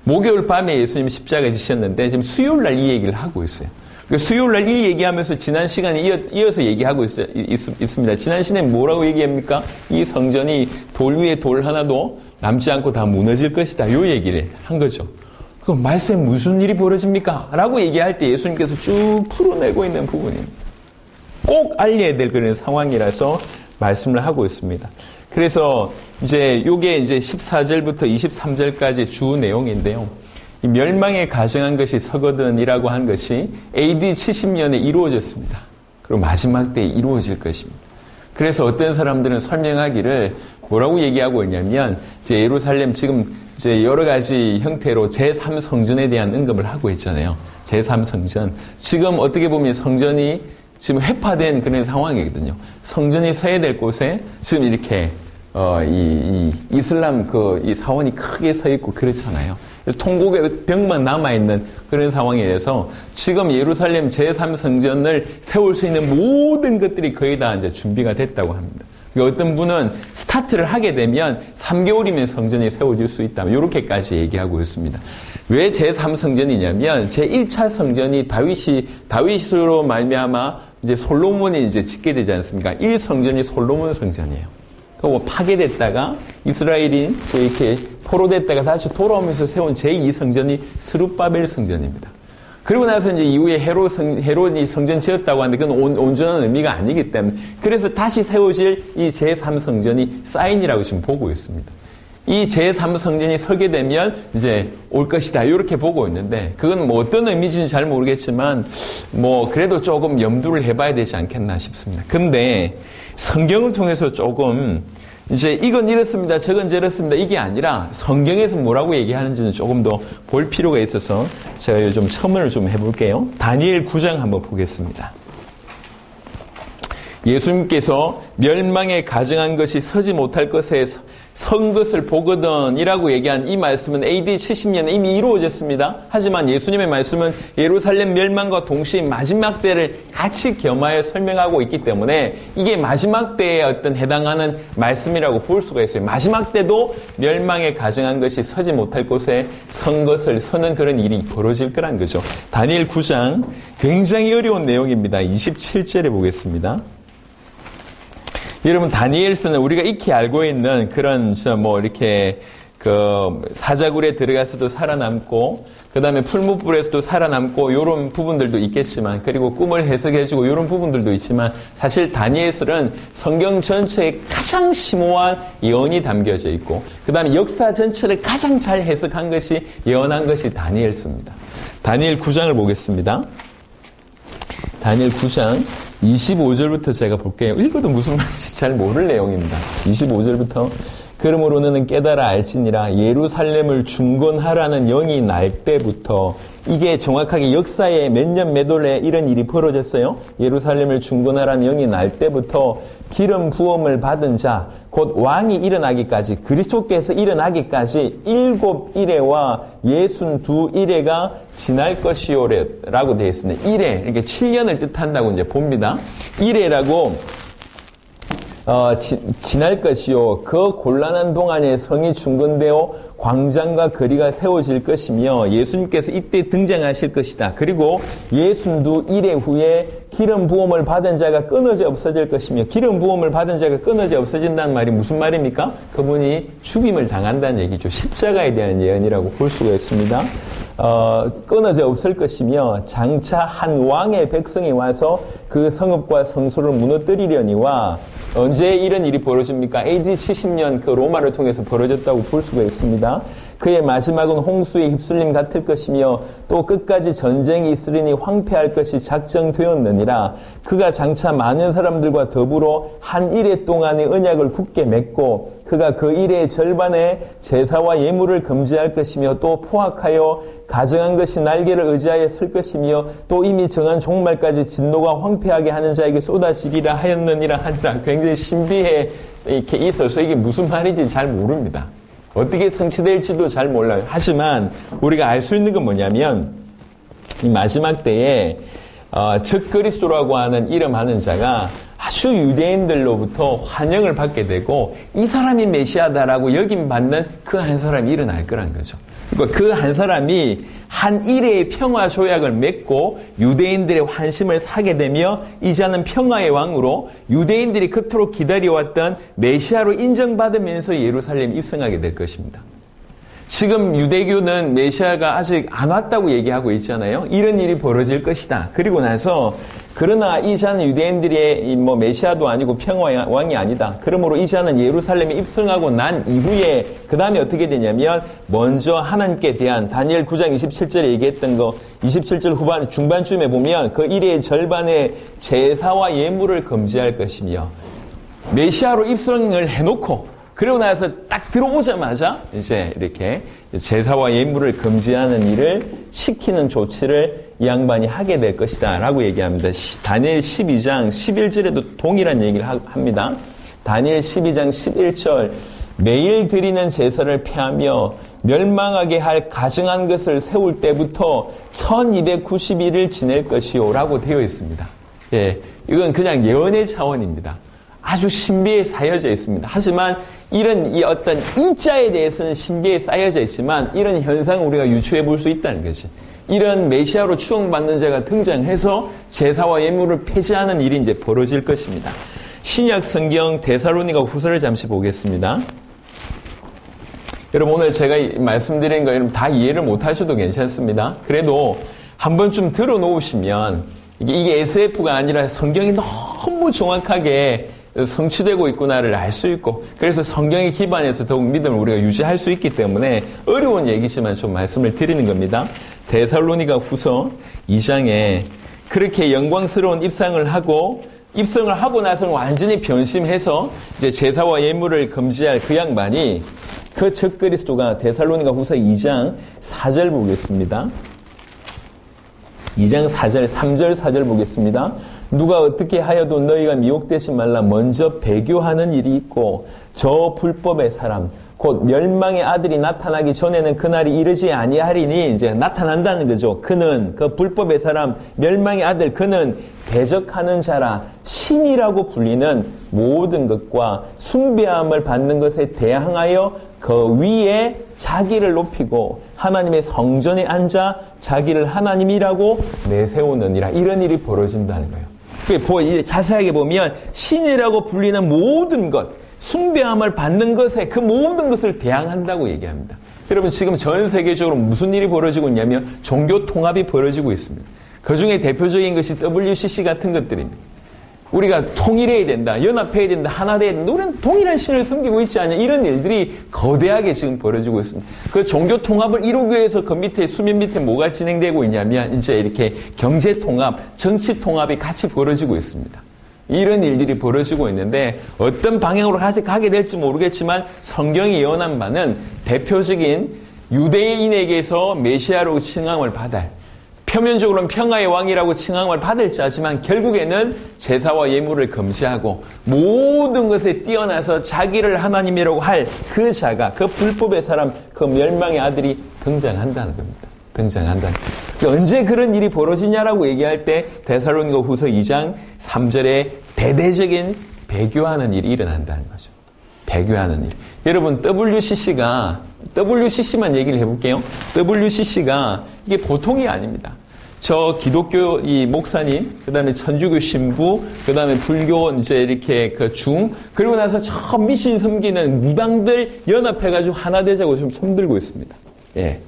S1: 목요일 밤에 예수님이 십자가 지셨는데, 지금 수요일 날 이 얘기를 하고 있어요. 수요일 날 이 얘기하면서 지난 시간에 이어서 얘기하고 있습니다. 지난 시간에 뭐라고 얘기합니까? 이 성전이 돌 위에 돌 하나도 남지 않고 다 무너질 것이다. 요 얘기를 한 거죠. 그럼 말씀에 무슨 일이 벌어집니까? 라고 얘기할 때 예수님께서 쭉 풀어내고 있는 부분입니다. 꼭 알려야 될 그런 상황이라서 말씀을 하고 있습니다. 그래서 이제 요게 이제 14절부터 23절까지 주 내용인데요. 이 멸망에 가증한 것이 서거든이라고 한 것이 AD 70년에 이루어졌습니다. 그리고 마지막 때에 이루어질 것입니다. 그래서 어떤 사람들은 설명하기를 뭐라고 얘기하고 있냐면, 이제 예루살렘 지금 이제 여러 가지 형태로 제3성전에 대한 언급을 하고 있잖아요. 제3성전. 지금 어떻게 보면 성전이 지금 회파된 그런 상황이거든요. 성전이 서야 될 곳에 지금 이렇게, 이슬람 이 사원이 크게 서 있고 그렇잖아요. 그래서 통곡의 벽만 남아있는 그런 상황이라서 지금 예루살렘 제3성전을 세울 수 있는 모든 것들이 거의 다 이제 준비가 됐다고 합니다. 어떤 분은 스타트를 하게 되면 3개월이면 성전이 세워질 수 있다. 이렇게까지 얘기하고 있습니다. 왜 제3성전이냐면 제1차 성전이 다윗으로 말미암아 이제 솔로몬이 이제 짓게 되지 않습니까? 1성전이 솔로몬 성전이에요. 그리고 파괴됐다가 이스라엘이 이렇게 포로됐다가 다시 돌아오면서 세운 제2성전이 스룹바벨 성전입니다. 그리고 나서 이제 이후에 헤롯이 성전 지었다고 하는데 그건 온전한 의미가 아니기 때문에 그래서 다시 세워질 이 제3성전이 사인이라고 지금 보고 있습니다. 이 제3성전이 서게 되면 이제 올 것이다. 이렇게 보고 있는데 그건 뭐 어떤 의미인지는 잘 모르겠지만 뭐 그래도 조금 염두를 해봐야 되지 않겠나 싶습니다. 근데 성경을 통해서 조금 이제 이건 이렇습니다. 저건 저렇습니다. 이게 아니라 성경에서 뭐라고 얘기하는지는 조금 더 볼 필요가 있어서 제가 좀 첨언을 좀 해볼게요. 다니엘 9장 한번 보겠습니다. 예수님께서 멸망에 가증한 것이 서지 못할 것에 선 것을 보거든이라고 얘기한 이 말씀은 AD 70년에 이미 이루어졌습니다. 하지만 예수님의 말씀은 예루살렘 멸망과 동시에 마지막 때를 같이 겸하여 설명하고 있기 때문에 이게 마지막 때에 어떤 해당하는 말씀이라고 볼 수가 있어요. 마지막 때도 멸망에 가증한 것이 서지 못할 곳에 서는 그런 일이 벌어질 거란 거죠. 다니엘 9장 굉장히 어려운 내용입니다. 27절에 보겠습니다. 여러분, 다니엘서는 우리가 익히 알고 있는 그런, 이렇게, 사자굴에 들어가서도 살아남고, 그 다음에 풀무불에서도 살아남고, 요런 부분들도 있겠지만, 그리고 꿈을 해석해주고, 요런 부분들도 있지만, 사실 다니엘서는 성경 전체에 가장 심오한 예언이 담겨져 있고, 그 다음에 역사 전체를 가장 잘 해석한 것이, 예언한 것이 다니엘서입니다. 다니엘 9장을 보겠습니다. 다니엘 9장 25절부터 제가 볼게요. 읽어도 무슨 말인지 잘 모를 내용입니다. 25절부터 그러므로 너는 깨달아 알지니라 예루살렘을 중건하라는 영이 날 때부터 이게 정확하게 역사에 몇 년 몇 월에 이런 일이 벌어졌어요. 예루살렘을 중건하라는 영이 날 때부터 기름 부음을 받은 자 곧 왕이 일어나기까지 그리스도께서 일어나기까지 7일에와 62일에가 지날 것이요라고 되어 있습니다. 1회 이렇게 7년을 뜻한다고 이제 봅니다. 1회라고 지날 것이요. 그 곤란한 동안에 성이 중건되어 광장과 거리가 세워질 것이며 예수님께서 이때 등장하실 것이다. 그리고 62일의 후에 기름 부음을 받은 자가 끊어져 없어질 것이며 기름 부음을 받은 자가 끊어져 없어진다는 말이 무슨 말입니까? 그분이 죽임을 당한다는 얘기죠. 십자가에 대한 예언이라고 볼 수가 있습니다. 끊어져 없을 것이며 장차 한 왕의 백성이 와서 그 성읍과 성소를 무너뜨리려니와 언제 이런 일이 벌어집니까? AD 70년 그 로마를 통해서 벌어졌다고 볼 수가 있습니다. 그의 마지막은 홍수에 휩쓸림 같을 것이며 또 끝까지 전쟁이 있으리니 황폐할 것이 작정되었느니라. 그가 장차 많은 사람들과 더불어 한 일해 동안의 언약을 굳게 맺고 그가 그 일의 절반에 제사와 예물을 금지할 것이며 또 포악하여 가정한 것이 날개를 의지하여 설 것이며 또 이미 정한 종말까지 진노가 황폐하게 하는 자에게 쏟아지리라 하였느니라 하니라. 굉장히 신비해 이렇게 있어서 이게 무슨 말인지 잘 모릅니다. 어떻게 성취될지도 잘 몰라요. 하지만 우리가 알 수 있는 건 뭐냐면 이 마지막 때에 적그리스도라고 하는 이름하는 자가 아주 유대인들로부터 환영을 받게 되고 이 사람이 메시아다라고 여김받는 그 한 사람이 일어날 거란 거죠. 그러니까 그 한 사람이 한 일회의 평화 조약을 맺고 유대인들의 환심을 사게 되며 이제는 평화의 왕으로 유대인들이 그토록 기다려왔던 메시아로 인정받으면서 예루살렘에 입성하게 될 것입니다. 지금 유대교는 메시아가 아직 안 왔다고 얘기하고 있잖아요. 이런 일이 벌어질 것이다. 그리고 나서 그러나 이 자는 유대인들의 메시아도 아니고 평화의 왕이 아니다. 그러므로 이 자는 예루살렘에 입성하고 난 이후에 그 다음에 어떻게 되냐면 먼저 하나님께 대한 다니엘 9장 27절에 얘기했던 거 27절 후반 중반쯤에 보면 그 일의 절반의 제사와 예물을 금지할 것이며 메시아로 입성을 해놓고 그러고 나서 딱 들어오자마자 이제 이렇게 제사와 예물을 금지하는 일을 시키는 조치를 이 양반이 하게 될 것이다 라고 얘기합니다. 다니엘 12장 11절에도 동일한 얘기를 합니다. 다니엘 12장 11절 매일 드리는 제사를 폐하며 멸망하게 할 가증한 것을 세울 때부터 1290일을 지낼 것이요 라고 되어 있습니다. 예, 이건 그냥 예언의 차원입니다. 아주 신비에 쌓여져 있습니다. 하지만 이런 이 어떤 인자에 대해서는 신비에 쌓여져 있지만 이런 현상을 우리가 유추해 볼 수 있다는 거지. 이런 메시아로 추앙받는 자가 등장해서 제사와 예물을 폐지하는 일이 이제 벌어질 것입니다. 신약 성경 데살로니가 후서를 잠시 보겠습니다. 여러분 오늘 제가 말씀드린 거 여러분 다 이해를 못 하셔도 괜찮습니다. 그래도 한 번쯤 들어놓으시면 이게 SF가 아니라 성경이 너무 정확하게 성취되고 있구나를 알 수 있고 그래서 성경에 기반해서 더욱 믿음을 우리가 유지할 수 있기 때문에 어려운 얘기지만 좀 말씀을 드리는 겁니다. 데살로니가 후서 2장에 그렇게 영광스러운 입성을 하고 나서는 완전히 변심해서 이제 제사와 예물을 금지할 그 양반이 그 적그리스도가 데살로니가 후서 2장 4절 보겠습니다. 2장 4절, 3절, 4절 보겠습니다. 누가 어떻게 하여도 너희가 미혹되지 말라. 먼저 배교하는 일이 있고 저 불법의 사람 곧 멸망의 아들이 나타나기 전에는 그날이 이르지 아니하리니 이제 나타난다는 거죠. 그는 그 불법의 사람 멸망의 아들 그는 대적하는 자라 신이라고 불리는 모든 것과 숭배함을 받는 것에 대항하여 그 위에 자기를 높이고 하나님의 성전에 앉아 자기를 하나님이라고 내세우느니라. 이런 일이 벌어진다는 거예요. 자세하게 보면 신이라고 불리는 모든 것, 숭배함을 받는 것에 그 모든 것을 대항한다고 얘기합니다. 여러분 지금 전 세계적으로 무슨 일이 벌어지고 있냐면 종교 통합이 벌어지고 있습니다. 그중에 대표적인 것이 WCC 같은 것들입니다. 우리가 통일해야 된다, 연합해야 된다, 하나 돼야 된다. 우리는 동일한 신을 섬기고 있지 않냐. 이런 일들이 거대하게 지금 벌어지고 있습니다. 그 종교 통합을 이루기 위해서 그 밑에, 수면 밑에 뭐가 진행되고 있냐면 이제 이렇게 경제 통합, 정치 통합이 같이 벌어지고 있습니다. 이런 일들이 벌어지고 있는데 어떤 방향으로 가게 될지 모르겠지만 성경이 예언한 바는 대표적인 유대인에게서 메시아로 칭함을 받을, 표면적으로는 평화의 왕이라고 칭함을 받을 자지만 결국에는 제사와 예물을 금지하고 모든 것에 뛰어나서 자기를 하나님이라고 할 그 자가, 그 불법의 사람, 그 멸망의 아들이 등장한다는 겁니다. 등장한다는. 언제 그런 일이 벌어지냐라고 얘기할 때 데살로니가 후서 2장 3절에 대대적인 배교하는 일이 일어난다는 거죠. 배교하는 일. 여러분 WCC만 얘기를 해볼게요. WCC가 이게 보통이 아닙니다. 저 기독교 이 목사님, 그 다음에 천주교 신부, 그 다음에 불교 이제 이렇게 그리고 나서 저 미신 섬기는 무당들 연합해가지고 하나 되자고 좀 손들고 있습니다. 예.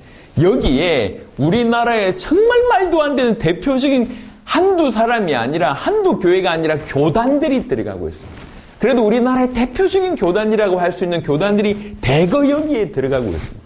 S1: 여기에 우리나라에 정말 말도 안 되는 대표적인 한두 사람이 아니라, 한두 교회가 아니라 교단들이 들어가고 있습니다. 그래도 우리나라의 대표적인 교단이라고 할 수 있는 교단들이 대거 여기에 들어가고 있습니다.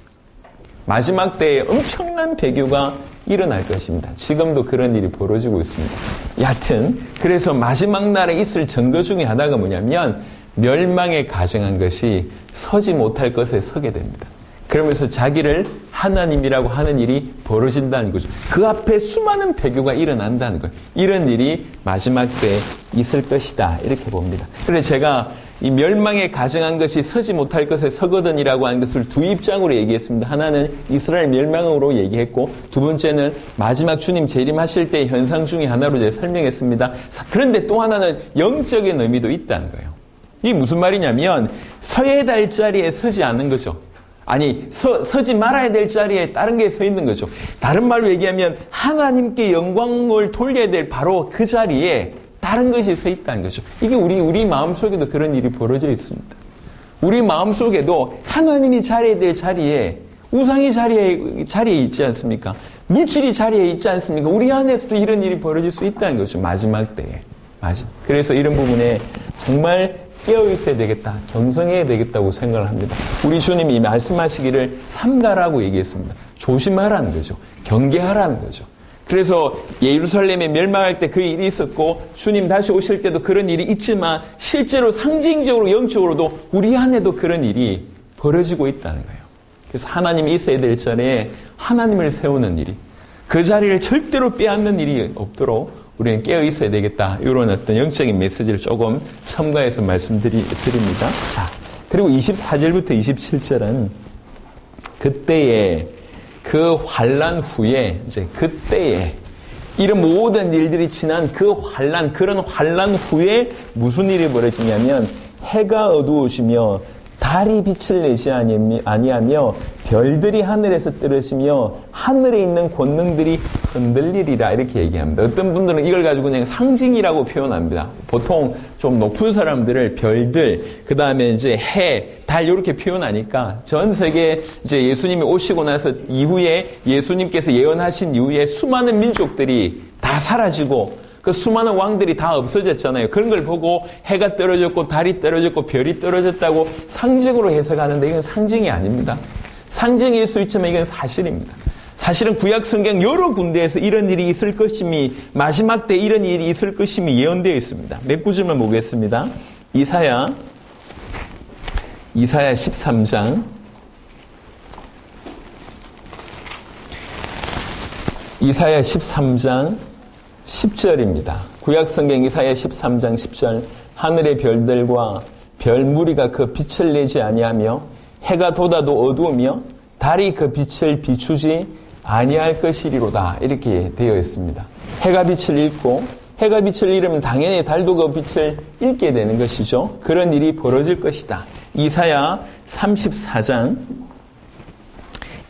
S1: 마지막 때에 엄청난 배교가 일어날 것입니다. 지금도 그런 일이 벌어지고 있습니다. 여하튼 그래서 마지막 날에 있을 증거 중에 하나가 뭐냐면 멸망에 가정한 것이 서지 못할 것에 서게 됩니다. 그러면서 자기를 하나님이라고 하는 일이 벌어진다는 거죠. 그 앞에 수많은 배교가 일어난다는 거예요. 이런 일이 마지막 때에 있을 것이다, 이렇게 봅니다. 그래서 제가 이 멸망에 가정한 것이 서지 못할 것에 서거든이라고 하는 것을 두 입장으로 얘기했습니다. 하나는 이스라엘 멸망으로 얘기했고, 두 번째는 마지막 주님 재림하실 때의 현상 중에 하나로 제가 설명했습니다. 그런데 또 하나는 영적인 의미도 있다는 거예요. 이게 무슨 말이냐면 서야 될 자리에 서지 않는 거죠. 아니, 서지 말아야 될 자리에 다른 게 서 있는 거죠. 다른 말로 얘기하면 하나님께 영광을 돌려야 될 바로 그 자리에 다른 것이 서 있다는 거죠. 이게 우리 마음속에도 그런 일이 벌어져 있습니다. 우리 마음속에도 하나님이 자리해야 될 자리에, 우상이 자리에 있지 않습니까? 물질이 자리에 있지 않습니까? 우리 안에서도 이런 일이 벌어질 수 있다는 거죠. 마지막 때에. 그래서 이런 부분에 정말 깨어 있어야 되겠다, 경성해야 되겠다고 생각을 합니다. 우리 주님이 말씀하시기를 삼가라고 얘기했습니다. 조심하라는 거죠. 경계하라는 거죠. 그래서 예루살렘에 멸망할 때 그 일이 있었고 주님 다시 오실 때도 그런 일이 있지만 실제로 상징적으로 영적으로도 우리 안에도 그런 일이 벌어지고 있다는 거예요. 그래서 하나님이 있어야 될 자리에 하나님을 세우는 일이, 그 자리를 절대로 빼앗는 일이 없도록 우리는 깨어 있어야 되겠다. 이런 어떤 영적인 메시지를 조금 첨가해서 말씀드립니다. 자, 그리고 24절부터 27절은 그때에 그 환난 후에, 이제 그때에 이런 모든 일들이 지난 그 환난, 그런 환난 후에 무슨 일이 벌어지냐면 해가 어두워지며 달이 빛을 내지 아니하며 별들이 하늘에서 떨어지며 하늘에 있는 권능들이 흔들리리라, 이렇게 얘기합니다. 어떤 분들은 이걸 가지고 그냥 상징이라고 표현합니다. 보통 좀 높은 사람들을 별들, 그 다음에 이제 해, 달 이렇게 표현하니까 전 세계 이제 예수님이 오시고 나서 이후에 예수님께서 예언하신 이후에 수많은 민족들이 다 사라지고 그 수많은 왕들이 다 없어졌잖아요. 그런 걸 보고 해가 떨어졌고 달이 떨어졌고 별이 떨어졌다고 상징으로 해석하는데 이건 상징이 아닙니다. 상징일 수 있지만 이건 사실입니다. 사실은 구약 성경 여러 군데에서 이런 일이 있을 것임이, 마지막 때 이런 일이 있을 것임이 예언되어 있습니다. 몇 구절만 보겠습니다. 이사야 13장 10절입니다. 구약성경 이사야 13장 10절. 하늘의 별들과 별무리가 그 빛을 내지 아니하며 해가 돋아도 어두우며 달이 그 빛을 비추지 아니할 것이리로다, 이렇게 되어 있습니다. 해가 빛을 잃고, 해가 빛을 잃으면 당연히 달도 그 빛을 잃게 되는 것이죠. 그런 일이 벌어질 것이다. 이사야 34장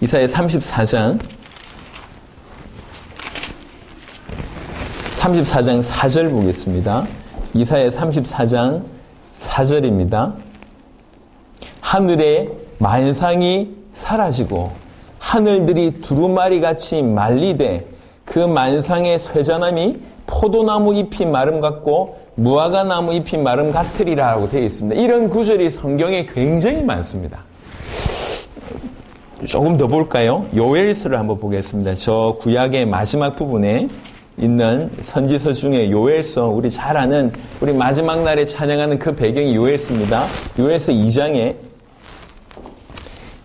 S1: 34절 34장 4절 보겠습니다. 이사야 34장 4절입니다. 하늘의 만상이 사라지고 하늘들이 두루마리같이 말리되 그 만상의 쇠잔함이 포도나무 잎이 마름 같고 무화과나무 잎이 마름 같으리라고 되어 있습니다. 이런 구절이 성경에 굉장히 많습니다. 조금 더 볼까요? 요엘서를 한번 보겠습니다. 저 구약의 마지막 부분에 있는 선지서 중에 요엘서, 우리 잘 아는, 우리 마지막 날에 찬양하는 그 배경이 요엘서입니다. 요엘서 2장의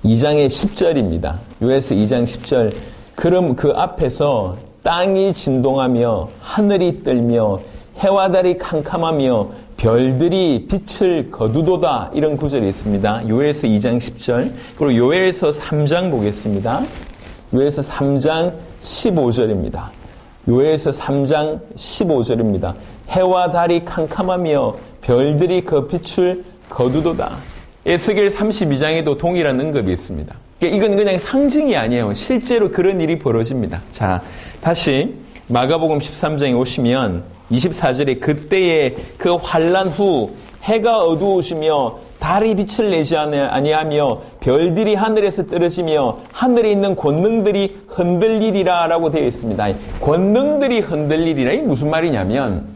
S1: 10절입니다. 요엘서 2장 10절. 그럼 그 앞에서 땅이 진동하며 하늘이 떨며 해와 달이 캄캄하며 별들이 빛을 거두도다. 이런 구절이 있습니다. 요엘서 2장 10절. 그리고 요엘서 3장 보겠습니다. 요엘서 3장 15절입니다. 요엘서 3장 15절입니다. 해와 달이 캄캄하며 별들이 그 빛을 거두도다. 에스겔 32장에도 동일한 언급이 있습니다. 이건 그냥 상징이 아니에요. 실제로 그런 일이 벌어집니다. 자, 다시 마가복음 13장에 오시면 24절에 그때의 그 환란 후 해가 어두우시며 달이 빛을 내지 아니하며 별들이 하늘에서 떨어지며 하늘에 있는 권능들이 흔들리리라 라고 되어 있습니다. 권능들이 흔들리리라. 이게 무슨 말이냐면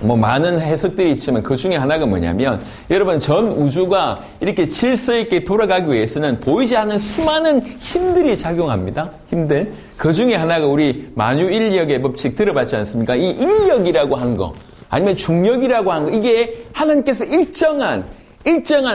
S1: 많은 해석들이 있지만 그 중에 하나가 뭐냐면 여러분 전 우주가 이렇게 질서 있게 돌아가기 위해서는 보이지 않는 수많은 힘들이 작용합니다. 힘들. 그 중에 하나가 우리 만유인력의 법칙 들어봤지 않습니까? 이 인력이라고 하는 거 아니면 중력이라고 하는 거 이게 하나님께서 일정한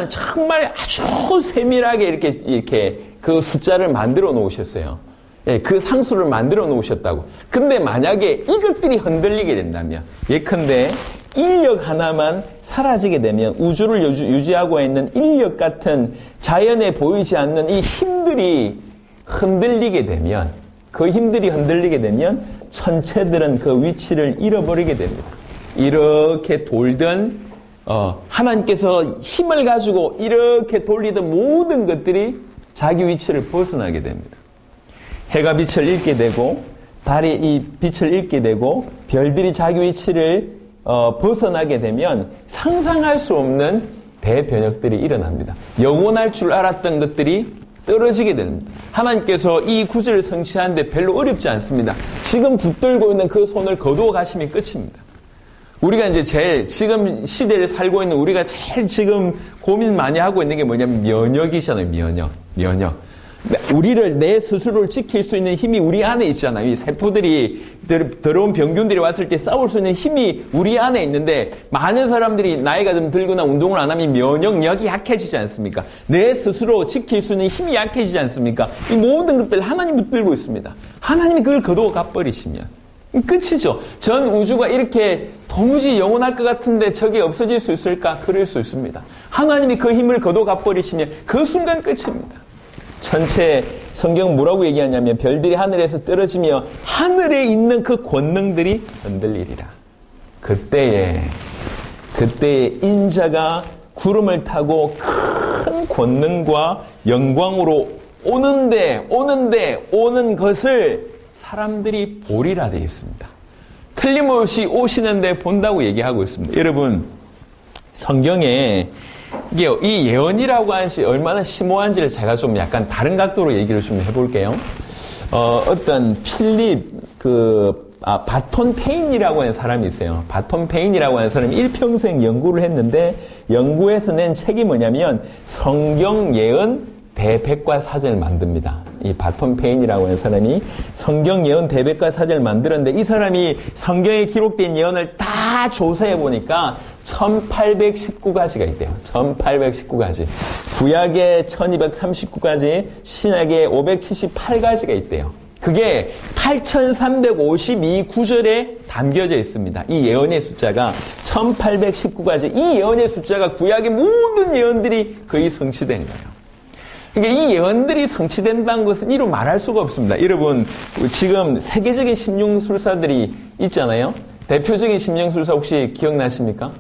S1: 정말 아주 세밀하게 이렇게 그 숫자를 만들어 놓으셨어요. 예, 그 상수를 만들어 놓으셨다고. 근데 만약에 이것들이 흔들리게 된다면, 예컨대 인력 하나만 사라지게 되면 우주를 유지하고 있는 인력 같은 자연에 보이지 않는 이 힘들이 흔들리게 되면, 그 힘들이 흔들리게 되면 천체들은 그 위치를 잃어버리게 됩니다. 이렇게 돌던 하나님께서 힘을 가지고 이렇게 돌리던 모든 것들이 자기 위치를 벗어나게 됩니다. 해가 빛을 잃게 되고 달이 이 빛을 잃게 되고 별들이 자기 위치를 벗어나게 되면 상상할 수 없는 대변혁들이 일어납니다. 영원할 줄 알았던 것들이 떨어지게 됩니다. 하나님께서 이 구절을 성취하는데 별로 어렵지 않습니다. 지금 붙들고 있는 그 손을 거두어 가시면 끝입니다. 우리가 이제 제일 지금 시대를 살고 있는 우리가 제일 지금 고민 많이 하고 있는 게 뭐냐면 면역이잖아요. 면역. 우리를 내 스스로를 지킬 수 있는 힘이 우리 안에 있잖아요. 이 세포들이 더러운 병균들이 왔을 때 싸울 수 있는 힘이 우리 안에 있는데 많은 사람들이 나이가 좀 들거나 운동을 안 하면 면역력이 약해지지 않습니까? 내 스스로 지킬 수 있는 힘이 약해지지 않습니까? 이 모든 것들 하나님 붙들고 있습니다. 하나님이 그걸 거두어 가버리시면 끝이죠. 전 우주가 이렇게 도무지 영원할 것 같은데 저게 없어질 수 있을까? 그럴 수 있습니다. 하나님이 그 힘을 거두어 가버리시면 그 순간 끝입니다. 전체 성경 뭐라고 얘기하냐면 별들이 하늘에서 떨어지며 하늘에 있는 그 권능들이 흔들리리라. 그때에 인자가 구름을 타고 큰 권능과 영광으로 오는 것을 사람들이 보리라 되어 있습니다. 틀림없이 오시는데 본다고 얘기하고 있습니다. 여러분 성경에 이게 이 예언이라고 하는 것이 얼마나 심오한지를 제가 좀 약간 다른 각도로 얘기를 좀 해볼게요. 어떤 필립 바톤 페인이라고 하는 사람이 있어요. 바톤 페인이라고 하는 사람이 일평생 연구를 했는데 연구에서 낸 책이 뭐냐면 성경 예언 대백과 사전을 만듭니다. 이 바톤 페인이라고 하는 사람이 성경 예언 대백과 사전을 만들었는데 이 사람이 성경에 기록된 예언을 다 조사해 보니까 1819가지가 있대요. 1819가지. 구약에 1239가지, 신약에 578가지가 있대요. 그게 8352구절에 담겨져 있습니다. 이 예언의 숫자가 1819가지. 이 예언의 숫자가 구약의 모든 예언들이 거의 성취된 거예요. 그러니까 이 예언들이 성취된다는 것은 이루 말할 수가 없습니다. 여러분, 지금 세계적인 심령술사들이 있잖아요. 대표적인 심령술사 혹시 기억나십니까?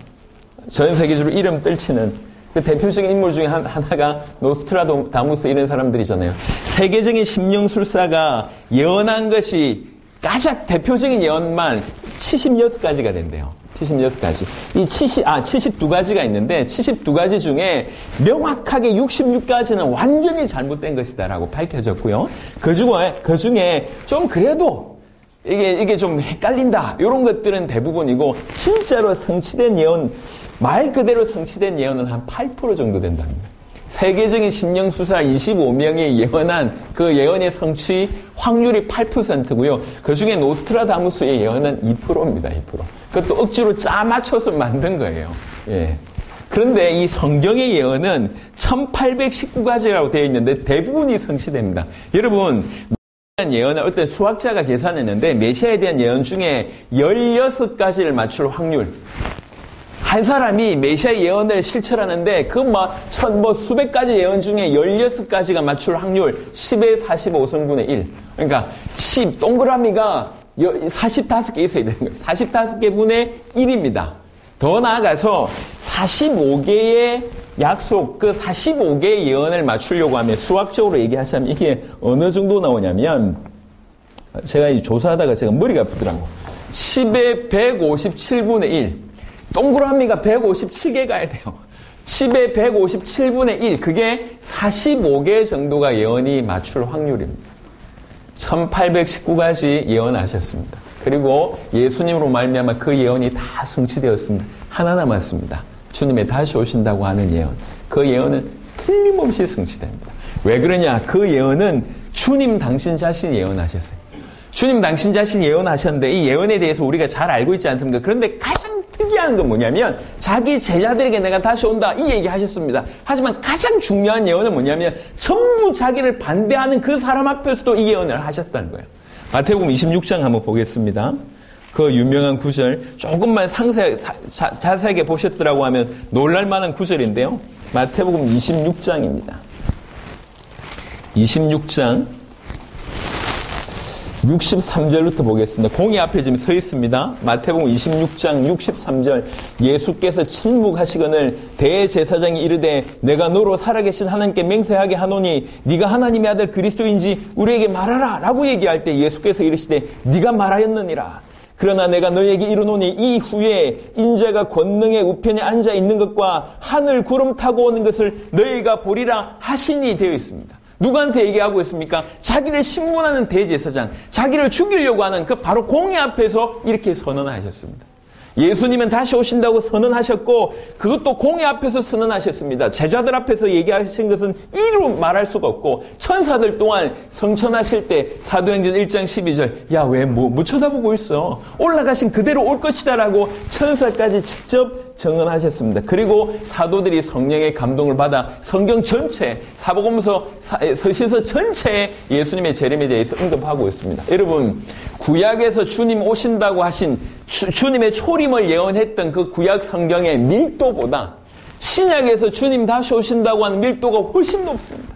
S1: 전 세계적으로 이름 떨치는 그 대표적인 인물 중에 하나가 노스트라다무스 이런 사람들이잖아요. 세계적인 심령술사가 예언한 것이 가장 대표적인 예언만 76가지가 된대요. 76가지. 72가지가 있는데 72가지 중에 명확하게 66가지는 완전히 잘못된 것이다라고 밝혀졌고요. 그 중에 좀 그래도 이게 좀 헷갈린다. 이런 것들은 대부분이고 진짜로 성취된 예언, 말 그대로 성취된 예언은 한 8% 정도 된답니다. 세계적인 심령수사 25명이 예언한 그 예언의 성취 확률이 8%고요. 그 중에 노스트라다무스의 예언은 2%입니다. 2%. 그것도 억지로 짜맞춰서 만든 거예요. 예. 그런데 이 성경의 예언은 1819가지라고 되어 있는데 대부분이 성취됩니다. 여러분, 예언을 어떤 수학자가 계산했는데 메시아에 대한 예언 중에 16가지를 맞출 확률. 한 사람이 메시아 예언을 실천하는데 수백 가지 예언 중에 16가지가 맞출 확률 10의 45승분의 1. 그러니까 10 동그라미가 45개 있어야 되는 거예요. 45개 분의 1입니다. 더 나아가서 45개의 약속, 그 45개의 예언을 맞추려고 하면 수학적으로 얘기하자면 이게 어느 정도 나오냐면 제가 조사하다가 제가 머리가 아프더라고. 10의 157분의 1. 동그라미가 157개 가야 돼요. 10의 157분의 1. 그게 45개 정도가 예언이 맞출 확률입니다. 1819가지 예언하셨습니다. 그리고 예수님으로 말미암아 그 예언이 다 성취되었습니다. 하나 남았습니다. 주님의 다시 오신다고 하는 예언. 그 예언은 틀림없이 성취됩니다. 왜 그러냐? 그 예언은 주님 당신 자신이 예언하셨어요. 주님 당신 자신이 예언하셨는데 이 예언에 대해서 우리가 잘 알고 있지 않습니까? 그런데 가장 특이한 건 뭐냐면 자기 제자들에게 내가 다시 온다 이 얘기 하셨습니다. 하지만 가장 중요한 예언은 뭐냐면 전부 자기를 반대하는 그 사람 앞에서도 이 예언을 하셨다는 거예요. 마태복음 26장 한번 보겠습니다. 그 유명한 구절 조금만 자세하게 보셨더라고 하면 놀랄 만한 구절인데요. 마태복음 26장입니다. 26장 63절부터 보겠습니다. 공의 앞에 지금 서 있습니다. 마태복음 26장 63절 예수께서 침묵하시거늘 대제사장이 이르되 내가 너로 살아계신 하나님께 맹세하게 하노니 네가 하나님의 아들 그리스도인지 우리에게 말하라 라고 얘기할 때 예수께서 이르시되 네가 말하였느니라. 그러나 내가 너희에게 이르노니 이후에 인자가 권능의 우편에 앉아 있는 것과 하늘 구름 타고 오는 것을 너희가 보리라 하시니 되어 있습니다. 누구한테 얘기하고 있습니까? 자기를 신문하는 대제사장, 자기를 죽이려고 하는 그 바로 공의 앞에서 이렇게 선언하셨습니다. 예수님은 다시 오신다고 선언하셨고 그것도 공의 앞에서 선언하셨습니다. 제자들 앞에서 얘기하신 것은 이루 말할 수가 없고 천사들 또한 성천하실 때 사도행전 1장 12절 야 왜 뭐 쳐다보고 있어? 올라가신 그대로 올 것이다 라고 천사까지 직접 증언하셨습니다. 그리고 사도들이 성령의 감동을 받아 성경 전체 사복음서 서신서 전체에 예수님의 재림에 대해서 언급하고 있습니다. 여러분 구약에서 주님 오신다고 하신 주님의 초림을 예언했던 그 구약 성경의 밀도보다 신약에서 주님 다시 오신다고 하는 밀도가 훨씬 높습니다.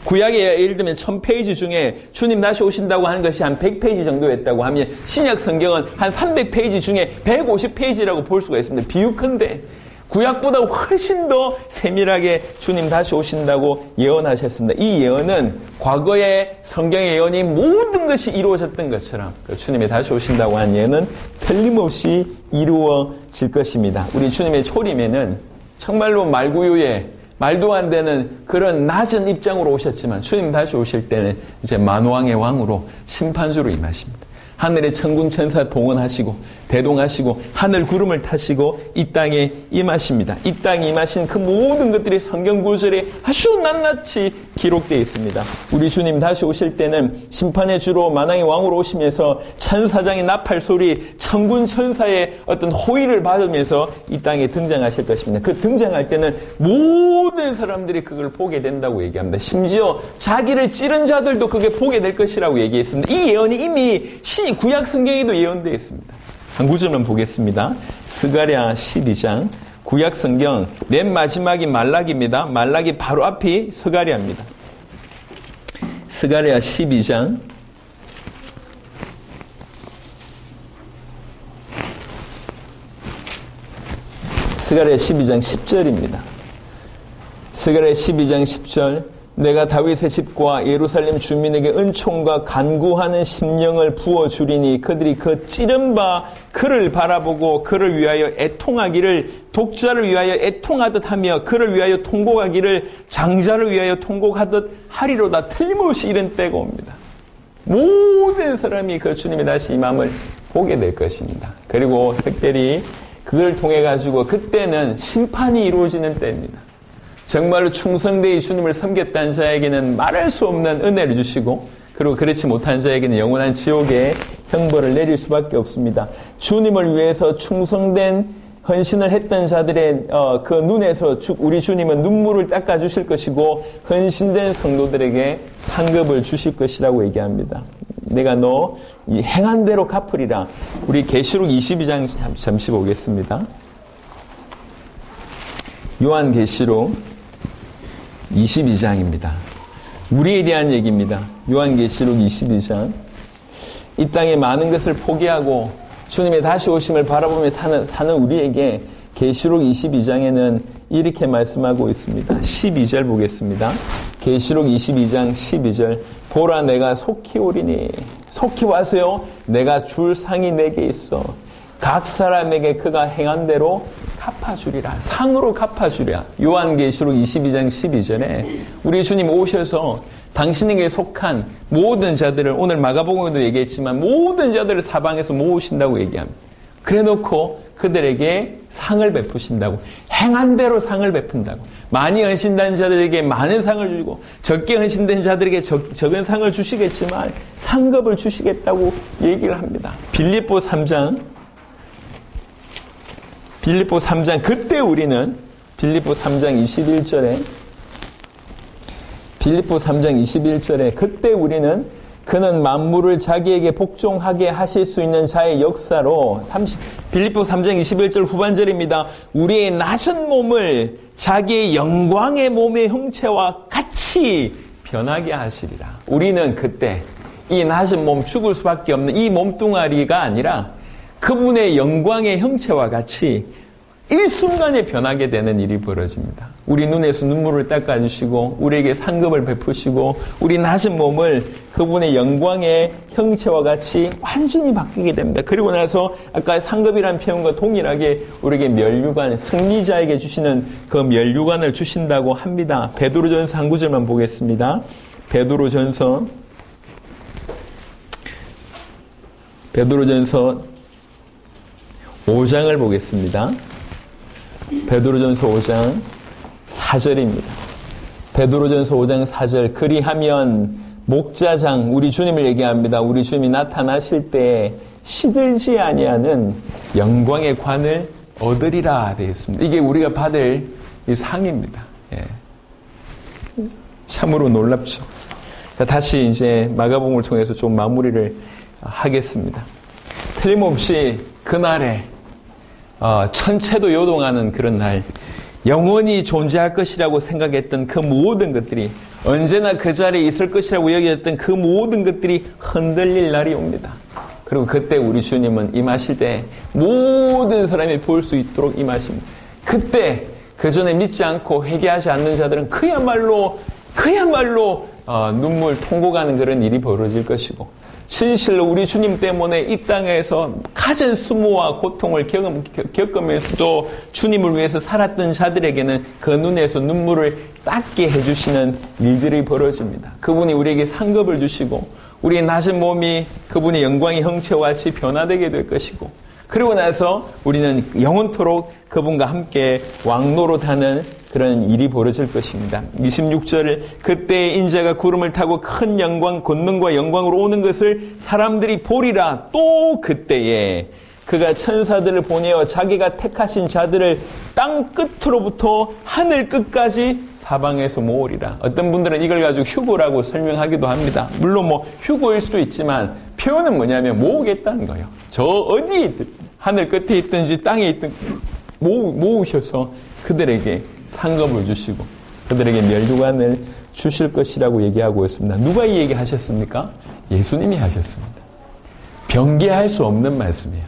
S1: 구약에 예를 들면 1000페이지 중에 주님 다시 오신다고 하는 것이 한 100페이지 정도였다고 하면 신약 성경은 한 300페이지 중에 150페이지라고 볼 수가 있습니다. 비유컨대 구약보다 훨씬 더 세밀하게 주님 다시 오신다고 예언하셨습니다. 이 예언은 과거의 성경의 예언이 모든 것이 이루어졌던 것처럼 그 주님이 다시 오신다고 하는 예언은 틀림없이 이루어질 것입니다. 우리 주님의 초림에는 정말로 말구유에 말도 안 되는 그런 낮은 입장으로 오셨지만 주님 다시 오실 때는 이제 만왕의 왕으로 심판주로 임하십니다. 하늘의 천군 천사 동원하시고 대동하시고 하늘 구름을 타시고 이 땅에 임하십니다. 이 땅에 임하신 그 모든 것들이 성경 구절에 아주 낱낱이 기록되어 있습니다. 우리 주님 다시 오실 때는 심판의 주로 만왕의 왕으로 오시면서 천사장의 나팔 소리, 천군 천사의 어떤 호의를 받으면서 이 땅에 등장하실 것입니다. 그 등장할 때는 모든 사람들이 그걸 보게 된다고 얘기합니다. 심지어 자기를 찌른 자들도 그게 보게 될 것이라고 얘기했습니다. 이 예언이 이미 구약 성경에도 예언되어 있습니다. 한 구절만 보겠습니다. 스가랴 12장 구약 성경 맨 마지막이 말라기입니다. 말라기 바로 앞이 스가랴입니다. 스가랴 12장 스가랴 12장 10절입니다. 스가랴 12장 10절 내가 다윗의 집과 예루살렘 주민에게 은총과 간구하는 심령을 부어주리니 그들이 그 찌른 바 그를 바라보고 그를 위하여 애통하기를 독자를 위하여 애통하듯 하며 그를 위하여 통곡하기를 장자를 위하여 통곡하듯 하리로다. 틀림없이 이런 때가 옵니다. 모든 사람이 그 주님의 다시 임함을 보게 될 것입니다. 그리고 특별히 그걸 통해 가지고 그때는 심판이 이루어지는 때입니다. 정말로 충성되이 주님을 섬겼다는 자에게는 말할 수 없는 은혜를 주시고 그리고 그렇지 못한 자에게는 영원한 지옥의 형벌을 내릴 수밖에 없습니다. 주님을 위해서 충성된 헌신을 했던 자들의 그 눈에서 우리 주님은 눈물을 닦아주실 것이고 헌신된 성도들에게 상급을 주실 것이라고 얘기합니다. 내가 너 행한 대로 갚으리라. 우리 계시록 22장 잠시 보겠습니다. 요한계시록 22장입니다. 우리에 대한 얘기입니다. 요한계시록 22장. 이 땅에 많은 것을 포기하고 주님의 다시 오심을 바라보며 사는 우리에게 계시록 22장에는 이렇게 말씀하고 있습니다. 12절 보겠습니다. 계시록 22장 12절. 보라 내가 속히 오리니. 속히 와서요. 내가 줄 상이 내게 있어. 각 사람에게 그가 행한 대로 갚아주리라. 상으로 갚아주리라. 요한계시록 22장 12절에 우리 주님 오셔서 당신에게 속한 모든 자들을, 오늘 마가복음에도 얘기했지만 모든 자들을 사방에서 모으신다고 얘기합니다. 그래놓고 그들에게 상을 베푸신다고. 행한 대로 상을 베푼다고. 많이 헌신된 자들에게 많은 상을 주고 적게 헌신된 자들에게 적은 상을 주시겠지만 상급을 주시겠다고 얘기를 합니다. 빌립보 3장 그때 우리는 빌립보 3장 21절에 그때 우리는 그는 만물을 자기에게 복종하게 하실 수 있는 자의 역사로 빌립보 3장 21절 후반절입니다. 우리의 낮은 몸을 자기의 영광의 몸의 형체와 같이 변하게 하시리라. 우리는 그때 이 낮은 몸, 죽을 수밖에 없는 이 몸뚱아리가 아니라 그분의 영광의 형체와 같이 일순간에 변하게 되는 일이 벌어집니다. 우리 눈에서 눈물을 닦아주시고 우리에게 상급을 베푸시고 우리 낮은 몸을 그분의 영광의 형체와 같이 완전히 바뀌게 됩니다. 그리고 나서 아까 상급이라는 표현과 동일하게 우리에게 멸류관, 승리자에게 주시는 그 멸류관을 주신다고 합니다. 베드로전서 한 구절만 보겠습니다. 베드로전서 5장을 보겠습니다. 베드로전서 5장 4절입니다. 베드로전서 5장 4절. 그리하면 목자장, 우리 주님을 얘기합니다. 우리 주님이 나타나실 때 시들지 아니하는 영광의 관을 얻으리라 되어 있습니다. 이게 우리가 받을 이 상입니다. 예. 참으로 놀랍죠. 자, 다시 이제 마가복음을 통해서 좀 마무리를 하겠습니다. 틀림없이 그날에 천체도 요동하는 그런 날, 영원히 존재할 것이라고 생각했던 그 모든 것들이, 언제나 그 자리에 있을 것이라고 여겼던 그 모든 것들이 흔들릴 날이 옵니다. 그리고 그때 우리 주님은 임하실 때 모든 사람이 볼 수 있도록 임하십니다. 그때 그 전에 믿지 않고 회개하지 않는 자들은 그야말로 눈물 통곡하는 그런 일이 벌어질 것이고, 진실로 우리 주님 때문에 이 땅에서 가진 수모와 고통을 겪으면서도 주님을 위해서 살았던 자들에게는 그 눈에서 눈물을 닦게 해주시는 일들이 벌어집니다. 그분이 우리에게 상급을 주시고 우리의 낮은 몸이 그분의 영광의 형체와 같이 변화되게 될 것이고, 그리고 나서 우리는 영원토록 그분과 함께 왕노릇하는 그런 일이 벌어질 것입니다. 26절, 그때 인자가 구름을 타고 큰 영광, 권능과 영광으로 오는 것을 사람들이 보리라. 또 그때에 그가 천사들을 보내어 자기가 택하신 자들을 땅 끝으로부터 하늘 끝까지 사방에서 모으리라. 어떤 분들은 이걸 가지고 휴거라고 설명하기도 합니다. 물론 휴거일 수도 있지만 표현은 뭐냐면 모으겠다는 거예요. 저 어디에 있든, 하늘 끝에 있든지 땅에 있든 모으셔서 그들에게 상급을 주시고 그들에게 멸류관을 주실 것이라고 얘기하고 있습니다. 누가 이 얘기 하셨습니까? 예수님이 하셨습니다. 변개할 수 없는 말씀이에요.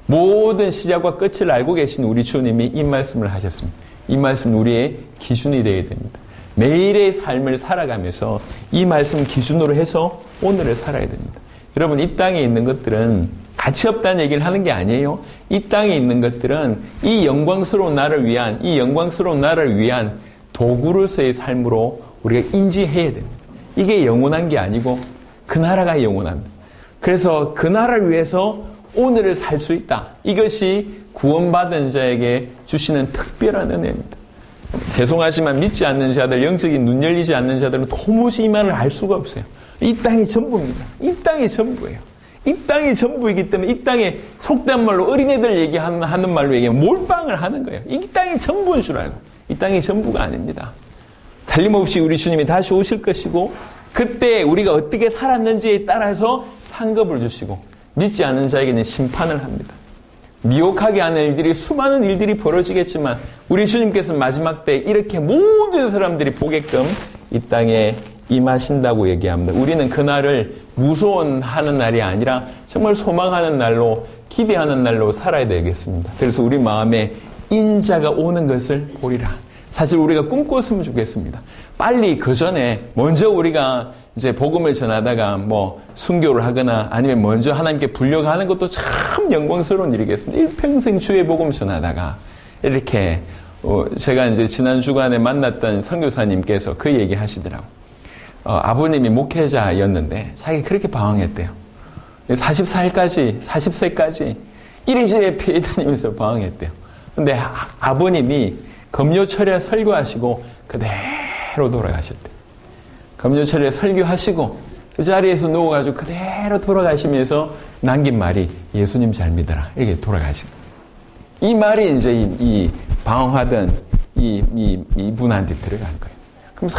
S1: 모든 시작과 끝을 알고 계신 우리 주님이 이 말씀을 하셨습니다. 이 말씀은 우리의 기준이 되어야 됩니다. 매일의 삶을 살아가면서 이 말씀 기준으로 해서 오늘을 살아야 됩니다. 여러분, 이 땅에 있는 것들은 가치 없다는 얘기를 하는 게 아니에요. 이 땅에 있는 것들은 이 영광스러운 나를 위한 도구로서의 삶으로 우리가 인지해야 됩니다. 이게 영원한 게 아니고 그 나라가 영원합니다. 그래서 그 나라를 위해서 오늘을 살 수 있다. 이것이 구원받은 자에게 주시는 특별한 은혜입니다. 죄송하지만 믿지 않는 자들, 영적인 눈 열리지 않는 자들은 도무지 이 말을 알 수가 없어요. 이 땅이 전부입니다. 이 땅이 전부예요. 이 땅이 전부이기 때문에 이 땅에 속된 말로 어린애들 하는 말로 얘기하면 몰빵을 하는 거예요. 이 땅이 전부인 줄 알고. 이 땅이 전부가 아닙니다. 틀림없이 우리 주님이 다시 오실 것이고 그때 우리가 어떻게 살았는지에 따라서 상급을 주시고 믿지 않는 자에게는 심판을 합니다. 미혹하게 하는 일들이 수많은 일들이 벌어지겠지만 우리 주님께서는 마지막 때 이렇게 모든 사람들이 보게끔 이 땅에 임하신다고 얘기합니다. 우리는 그날을 무서워하는 날이 아니라 정말 소망하는 날로 기대하는 날로 살아야 되겠습니다. 그래서 우리 마음에 인자가 오는 것을 보리라. 사실 우리가 꿈꿨으면 좋겠습니다. 빨리 그 전에 먼저 우리가 이제 복음을 전하다가 뭐 순교를 하거나 아니면 먼저 하나님께 불려가는 것도 참 영광스러운 일이겠습니다. 일평생 주의 복음 전하다가 이렇게 제가 이제 지난 주간에 만났던 선교사님께서 그 얘기 하시더라고요. 아버님이 목회자였는데 자기 그렇게 방황했대요. 40세까지 이리저리 피해 다니면서 방황했대요. 근데 아버님이 금요철에 설교하시고 그대로 돌아가셨대요. 금요철에 설교하시고 그 자리에서 누워가지고 그대로 돌아가시면서 남긴 말이 예수님 잘 믿어라. 이렇게 돌아가시고. 이 말이 이제 이 방황하던 이분한테 들어간 거예요. 그럼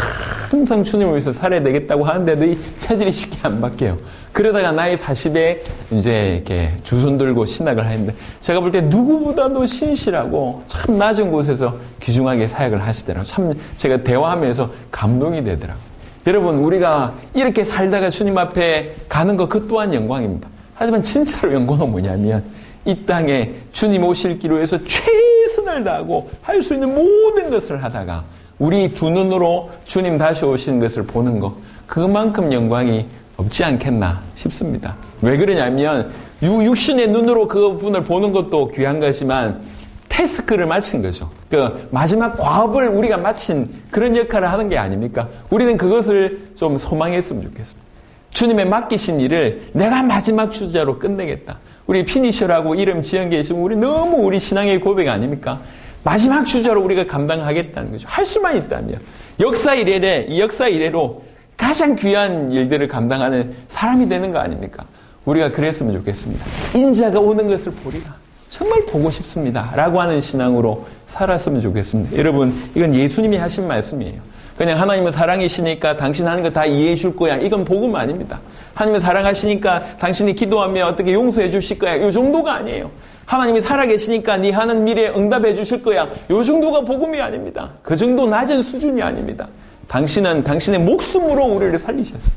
S1: 항상 주님을 위해서 살아야 되겠다고 하는데도 이 체질이 쉽게 안 바뀌어요. 그러다가 나이 40에 이제 이렇게 주손 들고 신학을 하는데 제가 볼 때 누구보다도 신실하고 참 낮은 곳에서 귀중하게 사역을 하시더라고요. 참 제가 대화하면서 감동이 되더라고요. 여러분, 우리가 이렇게 살다가 주님 앞에 가는 것 그 또한 영광입니다. 하지만 진짜로 영광은 뭐냐면 이 땅에 주님 오실 길을 위해서 최선을 다하고 할 수 있는 모든 것을 하다가 우리 두 눈으로 주님 다시 오시는 것을 보는 것, 그만큼 영광이 없지 않겠나 싶습니다. 왜 그러냐면 육신의 눈으로 그분을 보는 것도 귀한 것이지만 태스크를 마친 거죠. 그 마지막 과업을 우리가 마친 그런 역할을 하는 게 아닙니까? 우리는 그것을 좀 소망했으면 좋겠습니다. 주님의 맡기신 일을 내가 마지막 주자로 끝내겠다. 우리 피니셔라고 이름 지은 게 있으면 우리 너무 우리 신앙의 고백 아닙니까? 마지막 주자로 우리가 감당하겠다는 거죠. 할 수만 있다면. 역사 이래로 가장 귀한 일들을 감당하는 사람이 되는 거 아닙니까? 우리가 그랬으면 좋겠습니다. 인자가 오는 것을 보리라. 정말 보고 싶습니다. 라고 하는 신앙으로 살았으면 좋겠습니다. 여러분, 이건 예수님이 하신 말씀이에요. 그냥 하나님은 사랑이시니까 당신 하는 거 다 이해해 줄 거야. 이건 복음 아닙니다. 하나님은 사랑하시니까 당신이 기도하면 어떻게 용서해 주실 거야. 이 정도가 아니에요. 하나님이 살아계시니까 네 하는 미래에 응답해 주실 거야. 이 정도가 복음이 아닙니다. 그 정도 낮은 수준이 아닙니다. 당신은 당신의 목숨으로 우리를 살리셨어요.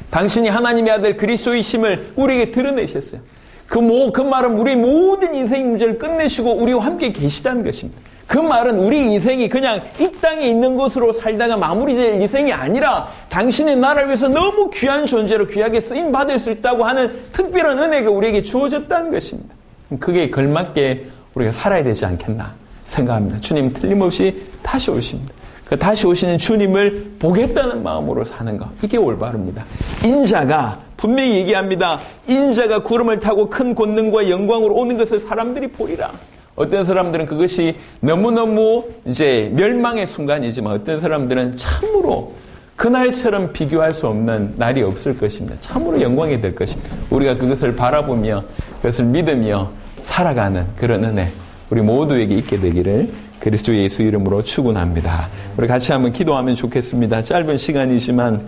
S1: 당신이 하나님의 아들 그리스도이심을 우리에게 드러내셨어요. 그 말은 우리 모든 인생 문제를 끝내시고 우리와 함께 계시다는 것입니다. 그 말은 우리 인생이 그냥 이 땅에 있는 것으로 살다가 마무리될 인생이 아니라 당신의 나라를 위해서 너무 귀한 존재로 귀하게 쓰임받을 수 있다고 하는 특별한 은혜가 우리에게 주어졌다는 것입니다. 그게 걸맞게 우리가 살아야 되지 않겠나 생각합니다. 주님 틀림없이 다시 오십니다. 그 다시 오시는 주님을 보겠다는 마음으로 사는 것, 이게 올바릅니다. 인자가 분명히 얘기합니다. 인자가 구름을 타고 큰 권능과 영광으로 오는 것을 사람들이 보리라. 어떤 사람들은 그것이 너무너무 이제 멸망의 순간이지만 어떤 사람들은 참으로 그날처럼 비교할 수 없는 날이 없을 것입니다. 참으로 영광이 될 것입니다. 우리가 그것을 바라보며 그것을 믿으며 살아가는 그런 은혜 우리 모두에게 있게 되기를 그리스도 예수 이름으로 축원합니다. 우리 같이 한번 기도하면 좋겠습니다. 짧은 시간이지만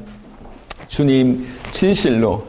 S1: 주님 진실로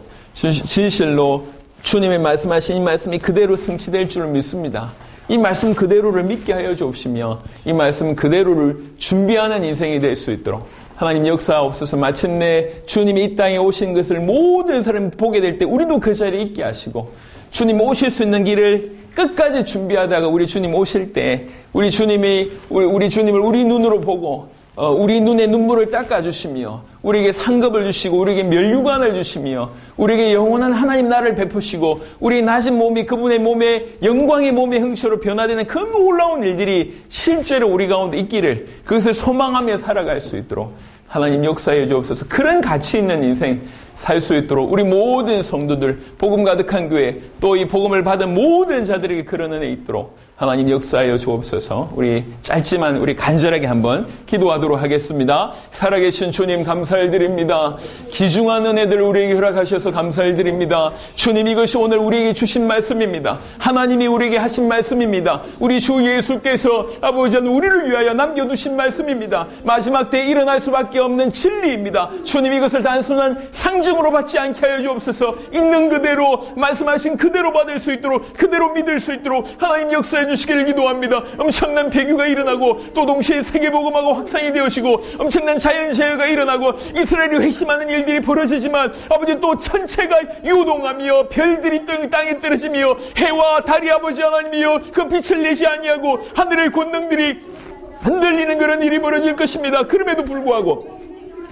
S1: 주님의 말씀하신 이 말씀이 그대로 성취될 줄 믿습니다. 이 말씀 그대로를 믿게 하여 주옵시며 이 말씀 그대로를 준비하는 인생이 될 수 있도록 하나님 역사하옵소서. 마침내 주님이 이 땅에 오신 것을 모든 사람이 보게 될 때 우리도 그 자리에 있게 하시고 주님 오실 수 있는 길을 끝까지 준비하다가 우리 주님 오실 때 우리 주님을 우리 눈으로 보고 우리 눈에 눈물을 닦아주시며 우리에게 상급을 주시고 우리에게 면류관을 주시며 우리에게 영원한 하나님 나라를 베푸시고 우리 낮은 몸이 그분의 몸에 영광의 몸의 형체로 변화되는 그 놀라운 일들이 실제로 우리 가운데 있기를 그것을 소망하며 살아갈 수 있도록 하나님 역사해 주옵소서. 그런 가치 있는 인생 살 수 있도록 우리 모든 성도들, 복음 가득한 교회, 또 이 복음을 받은 모든 자들에게 그런 은혜 있도록 하나님 역사하여 주옵소서. 우리 짧지만 우리 간절하게 한번 기도하도록 하겠습니다. 살아계신 주님 감사를 드립니다. 귀중한 은혜들 우리에게 허락하셔서 감사를 드립니다. 주님, 이것이 오늘 우리에게 주신 말씀입니다. 하나님이 우리에게 하신 말씀입니다. 우리 주 예수께서 아버지 우리를 위하여 남겨두신 말씀입니다. 마지막 때에 일어날 수밖에 없는 진리입니다. 주님, 이것을 단순한 상징으로 받지 않게 하여 주옵소서. 있는 그대로 말씀하신 그대로 받을 수 있도록, 그대로 믿을 수 있도록 하나님 역사해 주시기를 기도합니다. 엄청난 배교가 일어나고 또 동시에 세계복음하고 확산이 되어지고 엄청난 자연재해가 일어나고 이스라엘이 회심하는 일들이 벌어지지만 아버지 또 천체가 요동하며 별들이 땅에 떨어지며 해와 달이 아버지 하나님이여 그 빛을 내지 아니하고 하늘의 권능들이 흔들리는 그런 일이 벌어질 것입니다. 그럼에도 불구하고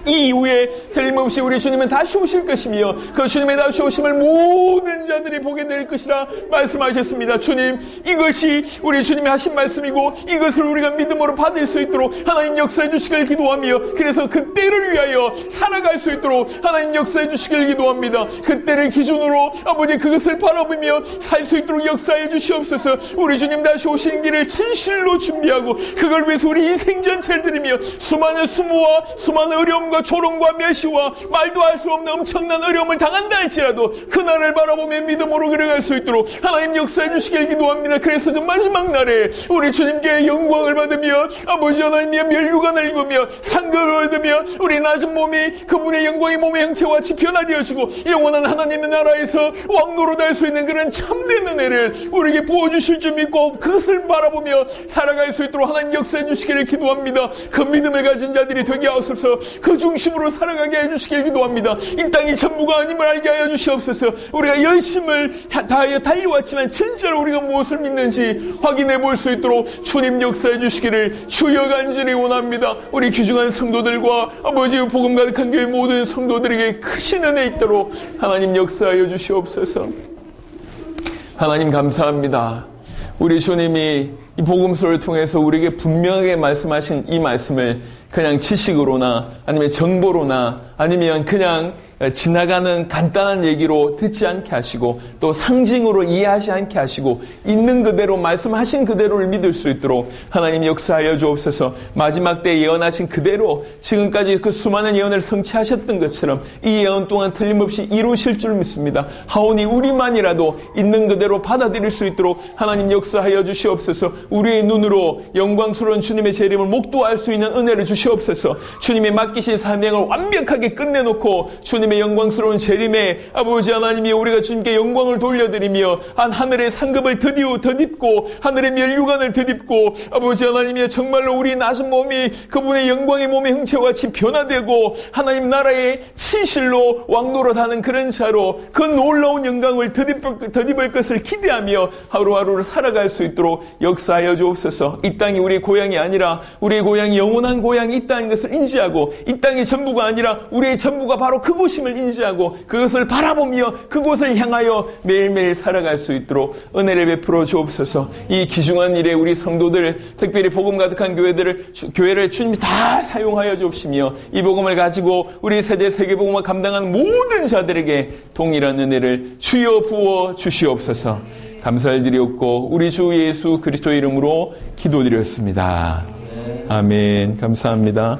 S1: 이 이후에 틀림없이 우리 주님은 다시 오실 것이며 그 주님의 다시 오심을 모든 자들이 보게 될 것이라 말씀하셨습니다. 주님, 이것이 우리 주님이 하신 말씀이고 이것을 우리가 믿음으로 받을 수 있도록 하나님 역사해 주시길 기도하며 그래서 그때를 위하여 살아갈 수 있도록 하나님 역사해 주시길 기도합니다. 그때를 기준으로 아버지 그것을 바라보며 살 수 있도록 역사해 주시옵소서. 우리 주님 다시 오시는 길을 진실로 준비하고 그걸 위해서 우리 인생 전체를 드리며 수많은 수모와 수많은 어려움 조롱과 멸시와 말도 할 수 없는 엄청난 어려움을 당한다 할지라도 그날을 바라보며 믿음으로 걸어갈 수 있도록 하나님 역사해 주시길 기도합니다. 그래서 그 마지막 날에 우리 주님께 영광을 받으며 아버지 하나님의 면류관을 입으며 상급을 얻으며 우리 낮은 몸이 그분의 영광의 몸의 형체와 같이 변화되어지고 영원한 하나님의 나라에서 왕노로 달 수 있는 그런 참된 은혜를 우리에게 부어주실 줄 믿고 그것을 바라보며 살아갈 수 있도록 하나님 역사해 주시기를 기도합니다. 그 믿음을 가진 자들이 되게 하옵소서. 그 중심으로 살아가게 해주시길 기도합니다. 이 땅이 전부가 아님을 알게 하여 주시옵소서. 우리가 열심을 다하여 달려왔지만 진짜로 우리가 무엇을 믿는지 확인해 볼 수 있도록 주님 역사해 주시기를 주여 간절히 원합니다. 우리 귀중한 성도들과 아버지 복음 가득한 교회 모든 성도들에게 크신 은혜 있도록 하나님 역사하여 주시옵소서. 하나님 감사합니다. 우리 주님이 이 복음서를 통해서 우리에게 분명하게 말씀하신 이 말씀을 그냥 지식으로나 아니면 정보로나 아니면 그냥 지나가는 간단한 얘기로 듣지 않게 하시고 또 상징으로 이해하지 않게 하시고 있는 그대로 말씀하신 그대로를 믿을 수 있도록 하나님 역사하여 주옵소서. 마지막 때 예언하신 그대로 지금까지 그 수많은 예언을 성취하셨던 것처럼 이 예언 동안 틀림없이 이루실 줄 믿습니다. 하오니 우리만이라도 있는 그대로 받아들일 수 있도록 하나님 역사하여 주시옵소서. 우리의 눈으로 영광스러운 주님의 재림을 목도할 수 있는 은혜를 주시옵소서. 주님이 맡기신 사명을 완벽하게 끝내놓고 주님의 영광스러운 재림에 아버지 하나님이 우리가 주님께 영광을 돌려드리며 하늘의 상급을 드디어 덧입고 하늘의 면류관을 덧입고 아버지 하나님이 정말로 우리 낮은 몸이 그분의 영광의 몸의 형체와 같이 변화되고 하나님 나라의 진실로 왕노릇하는 그런 자로 그 놀라운 영광을 덧입을 것을 기대하며 하루하루를 살아갈 수 있도록 역사하여 주옵소서. 이 땅이 우리의 고향이 아니라 우리의 고향이 영원한 고향이 있다는 것을 인지하고 이 땅이 전부가 아니라 우리의 전부가 바로 그곳임을 인지하고 그것을 바라보며 그곳을 향하여 매일매일 살아갈 수 있도록 은혜를 베풀어 주옵소서. 이 귀중한 일에 우리 성도들 특별히 복음 가득한 교회를 주님이 다 사용하여 주옵시며 이 복음을 가지고 우리 세대 세계복음을 감당하는 모든 자들에게 동일한 은혜를 주여 부어 주시옵소서. 감사를 드리옵고 우리 주 예수 그리스도의 이름으로 기도드렸습니다. 아멘. 감사합니다.